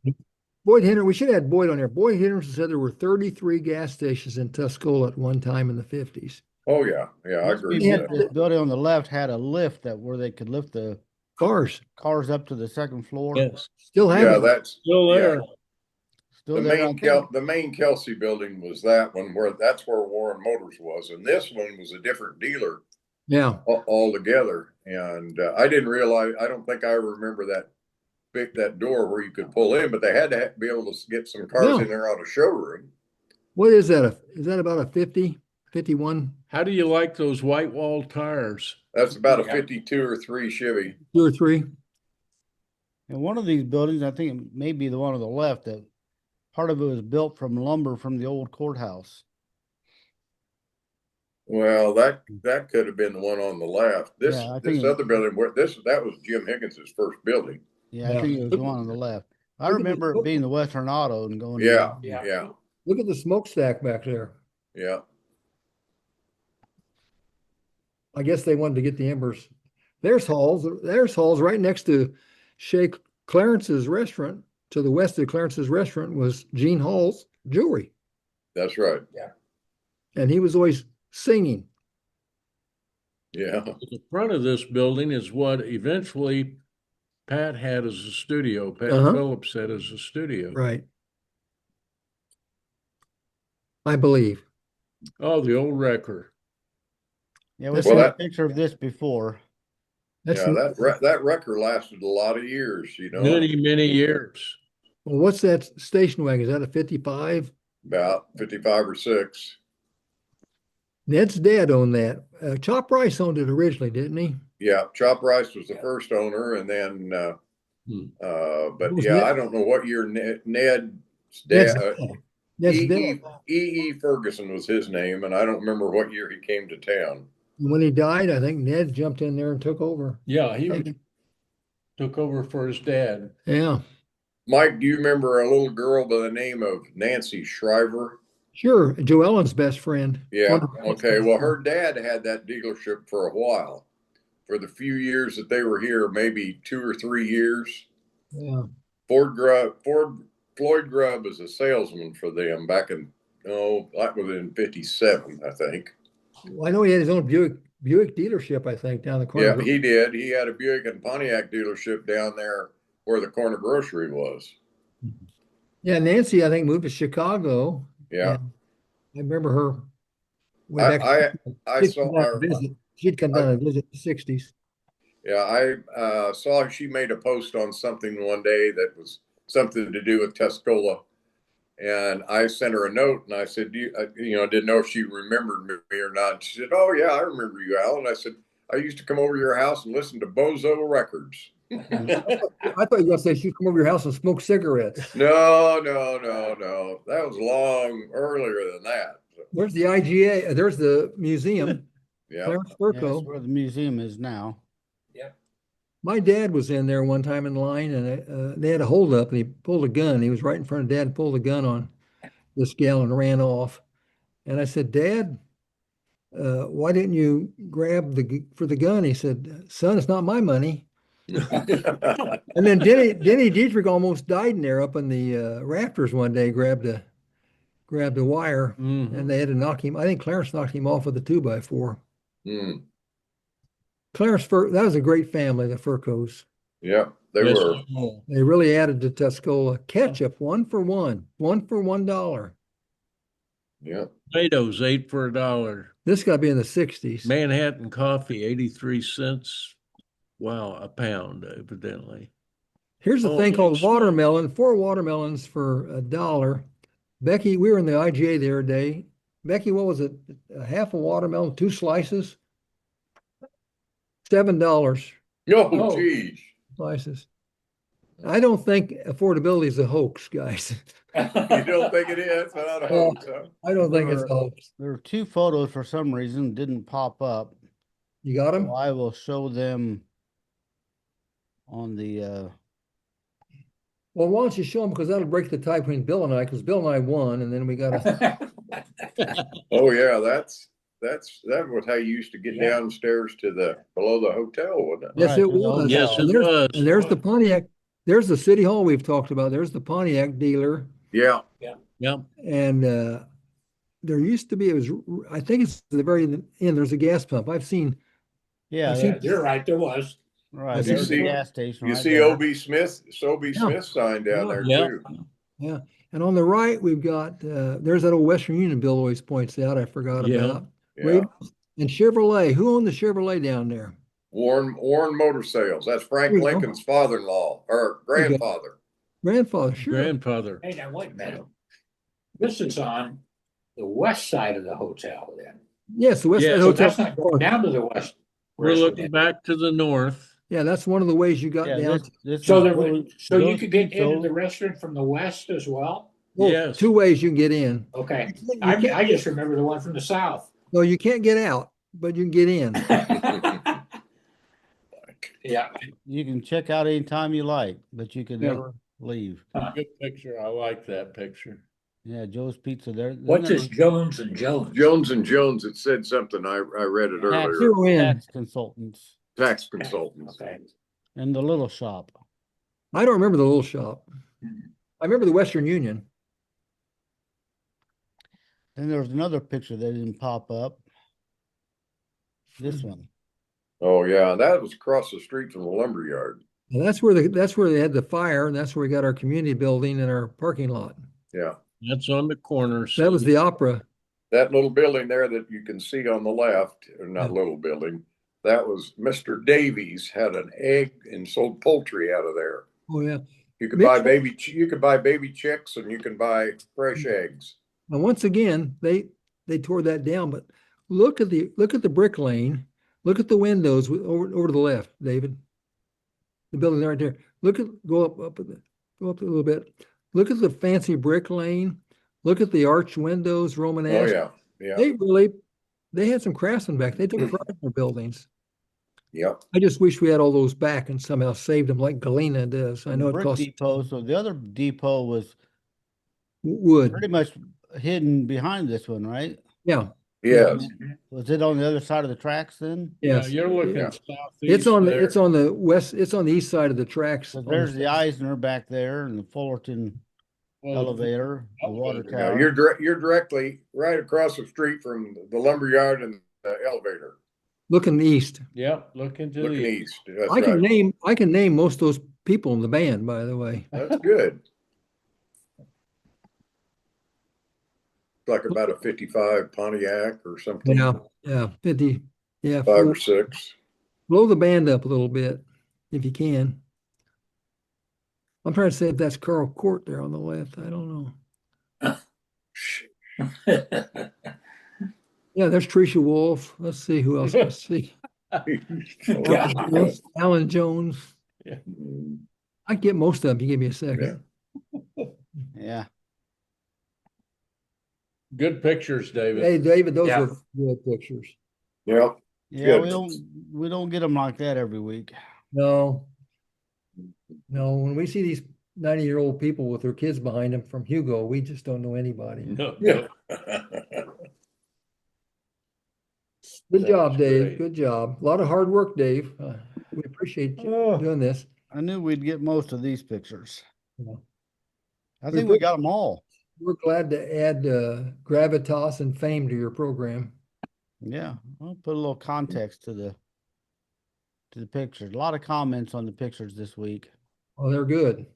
we should have had Boyd on here. Boyd Henderson said there were 33 gas stations in Tuscola at one time in the 50s. Oh, yeah, I agree Yeah. with This that. building on the left had a lift where they could lift the Cars cars up to the second floor. Yes, still have Yeah, it. that's, still there. Still the there, I main think. the main Kelsey building was that one that's where Warren Motors was, and this one was a different dealer Yeah. altogether. And I didn't realize. I don't think I remember that door where you could pull in, but they had to be able to get some cars No. in there on a showroom. What is that? Is that about a 50, 51, How do you like those white wall tires? That's about a Yeah. 52 or 3 Chevy. 2 or 3? And one of these buildings, I think it may be the one on the left, that part of it was built from lumber from the old courthouse. Well, that could have been the one on the left. This Yeah, I think this it- other building that was Jim Higgins's first building. Yeah, I Yeah. think it was the one on the left. I Look at the remember it book. being the Western Auto and going. Yeah, Yeah. yeah, Look at the smokestack back there. yeah. I guess they wanted to get the embers. There's Hall's right next to Shea Clarence's restaurant. To the west of Clarence's restaurant was Gene Hall's Jewelry. That's right. And he was always singing. Yeah. The front of this building is what eventually Pat had as a studio. Pat Uh-huh. Phillips had as a studio. Right. I believe. Oh, the old wrecker. Yeah, we That's saw a that- picture of this before. That's Yeah, that wrecker lasted a lot of years, Many, many years. Well, what's that station wagon? Is that a 55? about 55 or 6. Ned's dad owned that. Chop Rice owned it originally, didn't he? Yeah, Chop Rice was the first owner, and then, but Who's yeah, Ned? I don't know what year Ned's Ned's dad, dad. Ned's E. dad. Ferguson was his name, and I don't remember what year he came to town. When he died, I think Ned jumped in there and took over. Yeah, he took over for his dad. Yeah, Mike, do you remember a little girl by the name of Nancy Shriver? sure. Joe Ellen's best friend. Yeah. Okay. Well, her dad had that dealership for a while. For the few years that they were here, maybe 2 or 3 years. Yeah. Floyd Grubb was a salesman for them back in, that was in 57, I think. Well, I know he had his own Buick dealership, I think, down the corner. Yeah, he did. He had a Buick and Pontiac dealership down there where the corner grocery was. Yeah, Nancy, I think, moved to Chicago. Yeah. I remember her way back. I saw her. She'd come down and visit in the 60s. Yeah, I saw she made a post on something one day that was something to do with Tuscola. And I sent her a note and I said, didn't know if she remembered me or not. She said, "Oh, yeah, I remember you, Al." And I said, "I used to come over to your house and listen to Bozo records." I thought you were going to say she'd come over to your house and smoke cigarettes. No. That was long earlier than that. There's the IGA. There's the museum. Yeah. Clarence Yeah, Furco. that's where the museum is now. My dad was in there one time in line, and they had a holdup, and he pulled a gun. He was right in front of Dad and pulled a gun on this gal and ran off. And I said, "Dad, why didn't you grab for the gun?" He said, "Son, it's not my money." And then Denny Dietrich almost died in there up in the rafters one day. Grabbed a wire, and they had to knock him. I think Clarence knocked him off with a 2x4. Mm. Clarence that was a great family, the Furcos. Yeah, they were. They really added to Tuscola. Ketchup, 1 for $1, $1 for $1. Yeah. Tomatoes, 8 for $1. This got to be in the 60s. Manhattan coffee, 83 cents. Wow, a pound, evidently. Here's a thing Holy called smokes. watermelon. 4 watermelons for $1. Becky, we were in the IGA the other day. Becky, what was it? A half a watermelon, 2 slices? $7 Oh, geez. slices. I don't think affordability is a hoax, guys. You don't think it is? Not a hoax, huh? I don't think it's a hoax. There were 2 photos for some reason didn't pop up. You got them? So I will show them on the Well, why don't you show them, because that'll break the tie between Bill and I, because Bill and I won, and then we got to. Oh yeah, that was how you used to get downstairs to below the hotel, wasn't it? Yes, Right, it to the was. Yes, hotel. it was. And there's the Pontiac. There's the City Hall we've talked about. There's the Pontiac dealer. Yeah. Yep. And there used to be, I think it's the very end, there's a gas pump. I've seen. yeah, see- You're right, there was. right. You There's the see- gas station. You right see there. O.B. Smith sign down there Yeah. too. Yeah. And on the right, we've got, there's that old Western Union Bill always points out. I forgot Yeah. about. Yeah. And Chevrolet. Who owned the Chevrolet down there? Warren Motor Sales. That's Frank There you go. Lincoln's father-in-law or There you go. grandfather. Grandfather, sure. Grandfather. Hey, now wait a minute. This is on the west side of the hotel then. Yes, the West Yeah, Side So Hotel. that's not going down to the west. We're looking back to the north. Yeah, that's one of the ways you got Yeah, down. this So is there those- so you those could get into photos- the restaurant from the west as well? Well, Yes. 2 ways you can get in. Okay, You can't I just remember the one from the south. No, you can't get out, but you can get in. Yeah, You can check out anytime you like, but you can Yeah. never leave. Good picture. I like that picture. Yeah, Joe's Pizza there. what's this Jones and Jones? Jones and Jones. It said something. I read it Tax, earlier. Zero in. tax consultants Tax consultants. Okay. and the little shop. I don't remember the little shop. I remember the Western Union. Then there was another picture that didn't pop up. This one. Oh yeah, that was across the street from the lumberyard. And that's where they had the fire, and that's where we got our community building and our parking lot. Yeah, That's on the corner. That was the opera. that little building there that you can see on the left, or not little building. That was Mr. Davies had an egg and sold poultry out of there. Oh yeah. You could Mitchell- buy baby chicks and you can buy fresh eggs. Now, once again, they tore that down, but look at the brick lane. Look at the windows over to the left, David. The building right there. Go up a little bit. Look at the fancy brick lane. Look at the arch windows, Oh Romanesque. yeah. They had some craftsmen back. They took pride in their buildings. Yep. I just wish we had all those back and somehow saved them like Galena does. I know it Brick costs depot. So the other depot was wood. pretty much hidden behind this one, right? Yeah. Yes. Was it on the other side of the tracks then? Yes. You're looking Yeah. southeast It's on there. the west. It's on the east side of the tracks. So on there's the Eisner back there and the Fullerton Well, elevator, the water elevator. Yeah, tower. you're directly right across the street from the lumberyard and the elevator. looking east. Yeah, looking to Looking the east. That's I can right. name most of those people in the band, by the way. That's good. Like about a 55 Pontiac or something. Yeah, 50. Yeah, 5 or 6. blow the band up a little bit if you can. I'm trying to say if that's Carl Court there on the left. I don't know. Yeah, there's Tricia Wolf. Let's see who else I see. Alan Jones. I get most of them. You give me a second. Yeah. good pictures, David. Hey, David, those Yeah. were good pictures. Yep. Yeah, Good. we don't get them like that every week. No, when we see these 90-year-old people with their kids behind them from Hugo, we just don't know anybody. No, Yeah. Good job, That's Dave. great. Good job. A lot of hard work, Dave. We appreciate you doing this. I knew we'd get most of these pictures. Yeah. I think we got them all. We're glad to add gravitas and fame to your program. Yeah, I'll put a little context to the pictures. A lot of comments on the pictures this week. Oh, they're good.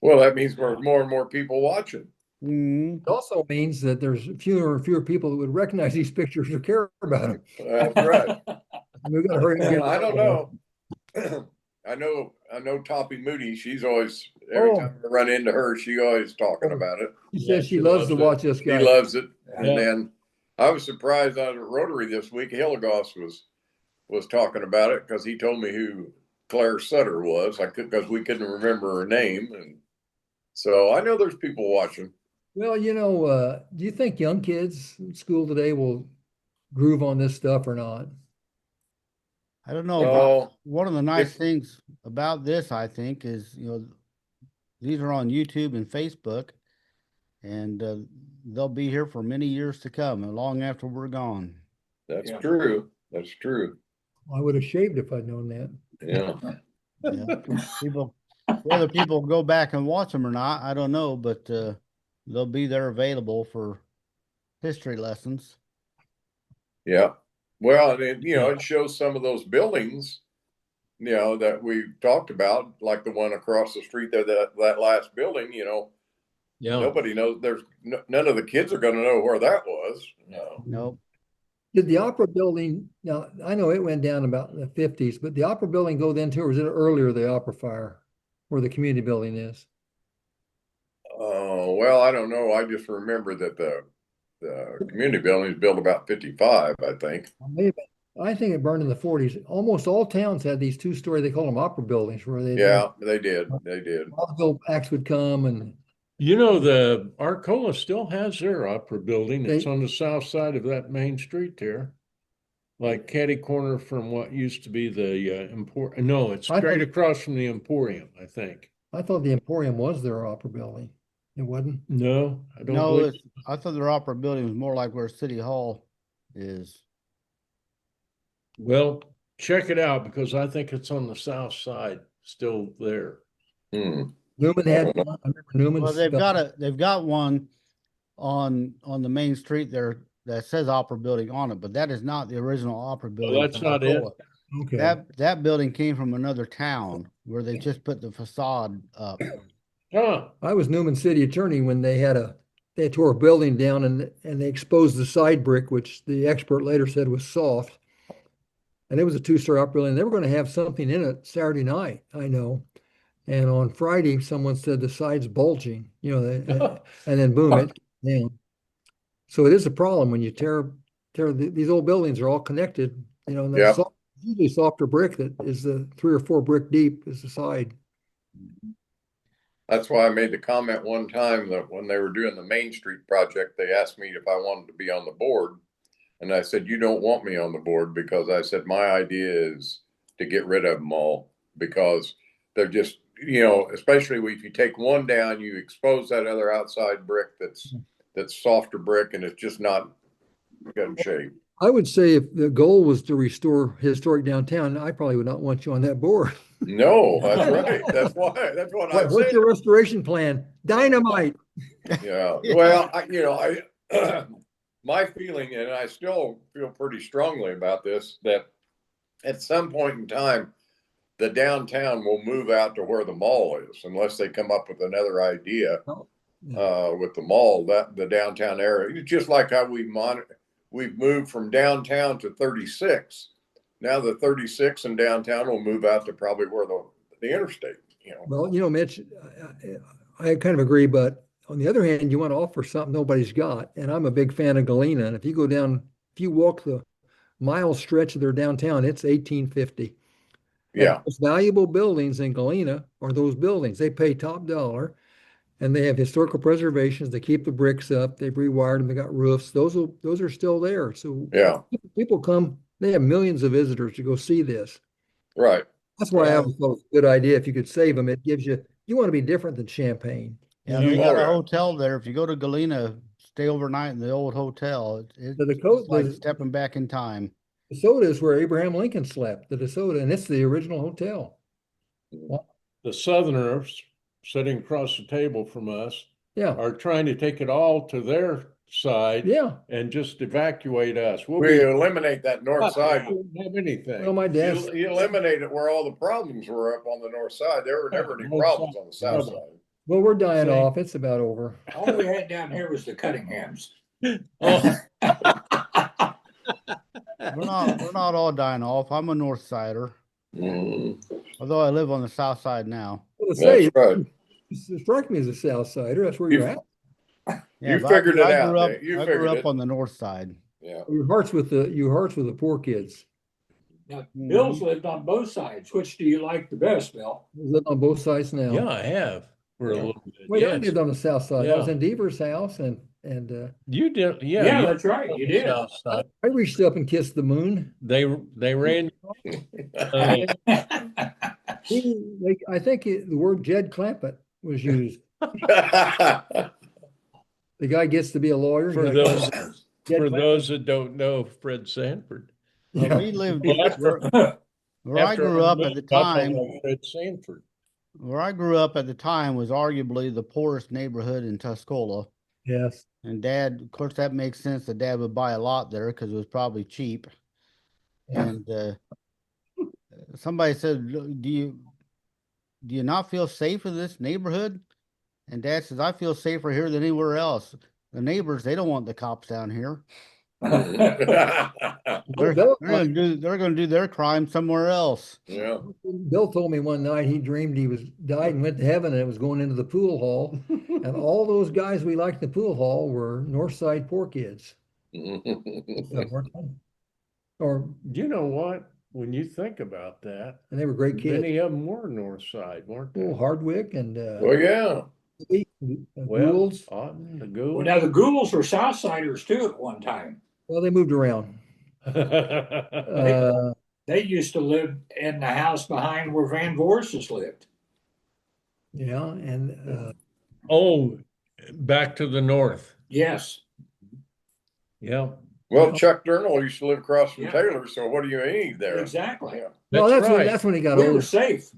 Well, that means there's more and more people watching. Mhm. It also means that there's fewer and fewer people that would recognize these pictures or care about them. That's right. We've got to hurry and get. I don't know. I know Toppy Moody. She's always, every time I run into her, she always talking about it. She Yeah, says she she loves to loves it. watch this He guy. loves it. Yeah. And then I was surprised on Rotary this week. Hilligoss was talking about it because he told me who Claire Sutter was. Because we couldn't remember her name, and so I know there's people watching. Well, do you think young kids in school today will groove on this stuff or not? I don't know. Oh, One of the nice if- things about this, I think, is, these are on YouTube and Facebook, and they'll be here for many years to come, and long after we're gone. that's Yeah. true. That's true. I would have shaved if I'd known that. Yeah. Yeah. Whether people go back and watch them or not, I don't know, but they'll be there available for history lessons. Yeah. Well, and it shows some of those buildings, that we talked about, like the one across the street there, that last building, Yeah, nobody knows. None of the kids are going to know where that was. No. Nope. Did the Opera building, now I know it went down about in the 50s, but the Opera building go then too, or was it earlier the Opera fire where the community building is? Oh, well, I don't know. I just remember that the community building was built about 55, I think. I think it burned in the 40s. Almost all towns had these two-story, they call them opera buildings, where they Yeah, they did. They did. vaudeville acts would come and the Arcola still has their opera building. It's on the south side of that main street there. Like catty corner from what used to be the Emporium. No, it's I straight thought- across from the Emporium, I think. I thought the Emporium was their opera building. It wasn't? No, I don't No, believe. I thought their opera building was more like where City Hall is. Well, check it out because I think it's on the south side, still there. Newman had one. I remember Newman's Well, they've stuff. got one on the main street there that says Opera Building on it, but that is not the original Opera Building. that's from not it? Alcoa. Okay. That building came from another town where they just put the facade up. Huh, I was Newman city attorney when they tore a building down and they exposed the side brick, which the expert later said was soft. And it was a two-story opera building. They were going to have something in it Saturday night, I know. And on Friday, someone said the side's bulging, and then boom, it came down. So it is a problem when you these old buildings are all connected, and Yeah. usually softer brick that is the 3 or 4 brick deep is the side. That's why I made the comment one time that when they were doing the Main Street project, they asked me if I wanted to be on the board. And I said, you don't want me on the board, because I said, my idea is to get rid of them all, because they're just, especially if you take one down, you expose that other outside brick that's softer brick, and it's just not good shape. I would say if the goal was to restore historic downtown, I probably would not want you on that board. No, that's right. That's what I What's said. your restoration plan? Dynamite. Yeah. Well, my feeling, and I still feel pretty strongly about this, that at some point in time, the downtown will move out to where the mall is, unless they come up with another idea with the mall, that the downtown area. It's just like how we've moved from downtown to 36. Now the 36 and downtown will move out to probably where the interstate. Well, Mitch, I kind of agree, but on the other hand, you want to offer something nobody's got. And I'm a big fan of Galena. And if you walk the mile stretch of their downtown, it's 1850. Yeah. And the most valuable buildings in Galena are those buildings. They pay top dollar, and they have historical preservations. They keep the bricks up. They've rewired them. They got roofs. Those are still there. So Yeah. People come. They have millions of visitors to go see this. Right. That's why I always thought it was a good idea. If you could save them, it gives you want to be different than Champaign. Yeah, they got a hotel there. If you go to Galena, stay overnight in the old hotel. It's like stepping back in time. DeSoto is where Abraham Lincoln slept, the DeSoto, and it's the original hotel. The Southerners sitting across the table from us are trying to take it all to their side and just evacuate us. We eliminate that north side. We don't have anything. Well, my dad. You eliminate it where all the problems were up on the north side. There were never any problems on the south side. Well, we're dying off. It's about over. All we had down here was the Cunninghams. Oh. We're not all dying off. I'm a north sider. Although I live on the south side now. Well, That's right. You strike me as a south sider. That's where you're at. Yeah, you figured it out. I grew up on the north side. Yeah. Your heart's with the poor kids. Now, Bill's lived on both sides. Which do you like the best, Bill? You live on both sides now. Yeah, I have for a little bit. Well, I lived on the south side. I was Yeah. in Deaver's house, and You did, Yeah, that's right. You did. I reached up and kissed the moon. They ran. I think the word Jed Clampett was used. The guy gets to be a lawyer. For those that don't know, Fred Sanford. Well, we lived where I grew up at the time. Fred Sanford. Where I grew up at the time was arguably the poorest neighborhood in Tuscola. Yes. And Dad, of course, that makes sense that Dad would buy a lot there because it was probably cheap. And somebody said, do you not feel safe in this neighborhood? And Dad says, I feel safer here than anywhere else. The neighbors, they don't want the cops down here. They're going to do their crime somewhere else. Yeah. Bill told me one night he dreamed he died and went to heaven, and it was going into the pool hall. And all those guys we liked in the pool hall were North Side poor kids. Or you know what? When you think about that, and they were great kids. Many of them were North Side, weren't they? Oh, Hardwick and well, yeah. Goulds. Otten, the Goulds. Well, now the Goulds were Southsiders too at one time. Well, they moved around. They used to live in the house behind where Van Voorses lived. Yeah, and oh, back to the north. Yes. Yeah. Well, Chuck Durnall used to live across from Taylor, so what do you need there? Exactly. Yeah. well, that's right. when he got We older. were safe.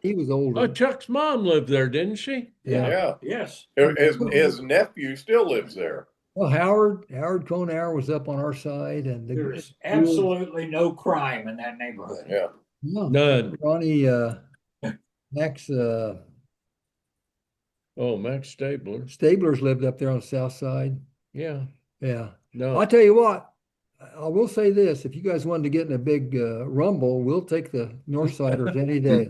He was older. Oh, Chuck's mom lived there, didn't she? Yeah. Yes. His nephew still lives there. Well, Howard Conauer was up on our side, and There is absolutely no crime in that neighborhood. Yeah. None. Ronnie, Max Max Stabler. Stabler's lived up there on the south side. Yeah. Yeah. No. I'll tell you what, I will say this. If you guys wanted to get in a big rumble, we'll take the North Siders any day.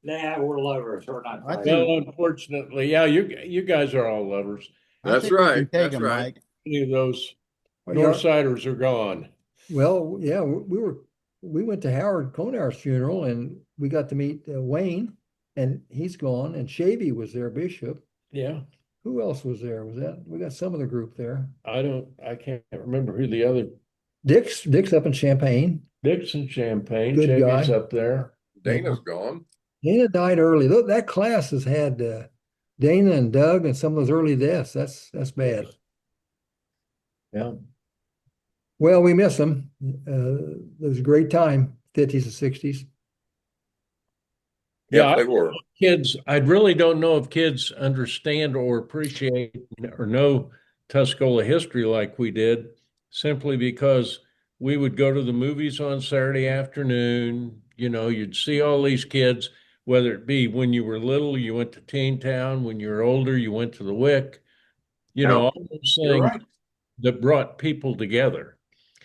Nah, we're lovers. We're not I fighters. think- Well, unfortunately, yeah, you guys are all lovers. I That's think we can right, take that's 'em, right. Mike. Any of those Well, yeah. Northsiders are gone. Well, yeah, we went to Howard Conar's funeral and we got to meet Wayne, and he's gone, and Shavy was there, Bishop. Yeah, Who else was there? We got some of the group there. I can't remember who the other, Dick's up in Champaign. Dixon Champagne, Good Chavy's guy. up there. Dana's gone. Dana died early. That class has had Dana and Doug and some of those early deaths. That's bad. Yeah. Well, we miss them. It was a great time, 50s and 60s. Yep, Yeah, they were. kids, I really don't know if kids understand or appreciate or know Tuscola history like we did, simply because we would go to the movies on Saturday afternoon. You know, you'd see all these kids, whether it be when you were little, you went to Teen Town, when you were older, you went to the Wick, you know, Yeah, all those You're things right. that brought people together.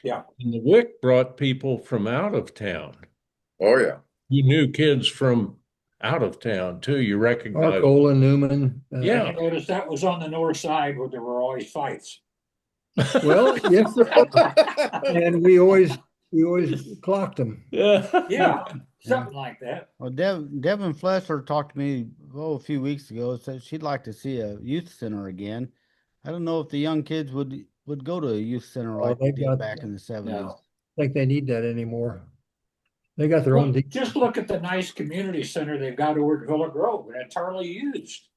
Yeah. And the Wick brought people from out of town. oh, yeah. You knew kids from out of town too. You recognized. Arcola, Newman. Yeah. I noticed that was on the north side where there were always fights. Well, yes, there was. And we always clocked them. Yeah, something like that. Well, Devin Flesser talked to me a few weeks ago. Said she'd like to see a youth center again. I don't know if the young kids would go to a youth center like they they've did got- back in the 70s. No. I think they need that anymore. They got their Well, own. just look at the nice community center they've got over at Villa Grove, and it's hardly used.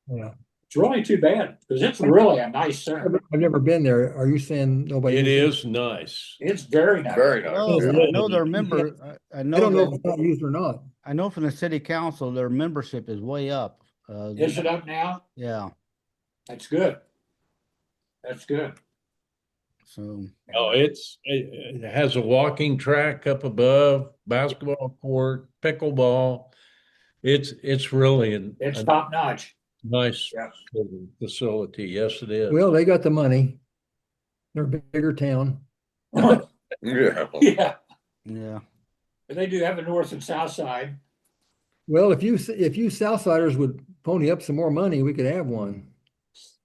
Yeah. It's really too bad, because it's really a nice center. I've never been there. Are you saying nobody? It uses is nice. It's very nice. Very nice. Well, Yeah. I know their member. I I know don't know if that, it's not used or not. I know from the city council their membership is way up. Is it up now? Yeah. That's good. That's good. So Oh, it has a walking track up above, basketball court, pickleball. It's really It's a top notch. nice Yes. facility. Yes, it is. Well, they got the money. They're a bigger town. Yeah. Yeah, yeah. but they do have a north and south side. Well, if you Southsiders would pony up some more money, we could have one.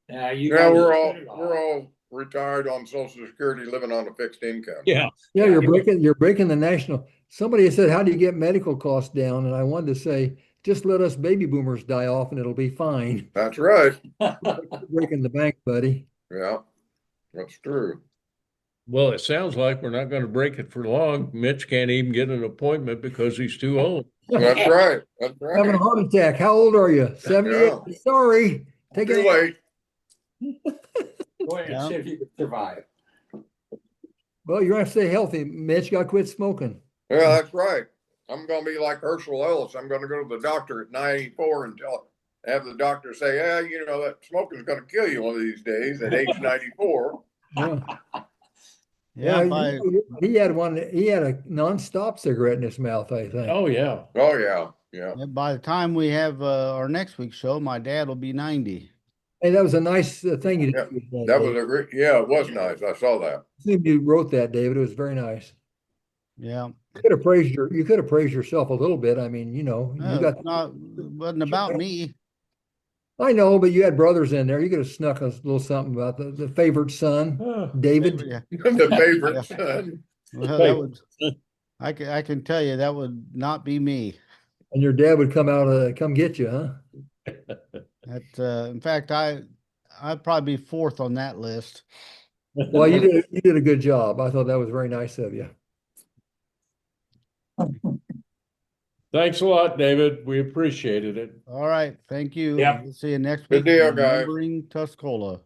You Yeah, guys we're spend it all retired on Social Security, living on a fixed income. Yeah. Yeah, you're breaking the national. Somebody said, "How do you get medical costs down?" And I wanted to say, just let us baby boomers die off, and it'll be fine. That's right. Breaking the bank, buddy. Yeah, that's true. Well, it sounds like we're not going to break it for long. Mitch can't even get an appointment because he's too old. That's right. That's Having a right. heart attack. How old are you? 78. Yeah. Sorry. Take Too it. late. Go ahead and Yeah. see if you can survive. Well, you're gonna have to stay healthy, Mitch. You gotta quit smoking. Yeah, that's right. I'm gonna be like Herschel Ellis. I'm gonna go to the doctor at 94 and have the doctor say, "Yeah, you know that smoking's gonna kill you one of these days at age 94." Yeah. Yeah. By, He had one. He had a non-stop cigarette in his mouth, I think. Oh, yeah. Oh yeah, yeah. yeah, by the time we have our next week's show, my dad will be 90. Hey, that was a nice thing you Yeah, did. That was a great. Yeah, it was nice. I saw that. You wrote that, David. It was very nice. Yeah. You could have praised yourself a little bit. I mean, you got. Wasn't about me. I know, but you had brothers in there. You could have snuck a little something about the favorite son, David. Yeah. The favorite Yeah. son. Well, that would, I can tell you that would not be me. And your dad would come get you, huh? That in fact, I'd probably be fourth on that list. Well, you did a good job. I thought that was very nice of you. Thanks a lot, David. We appreciated it. All right, thank you. Yeah. We'll see you next Good week. deal, guys. Remembering Tuscola.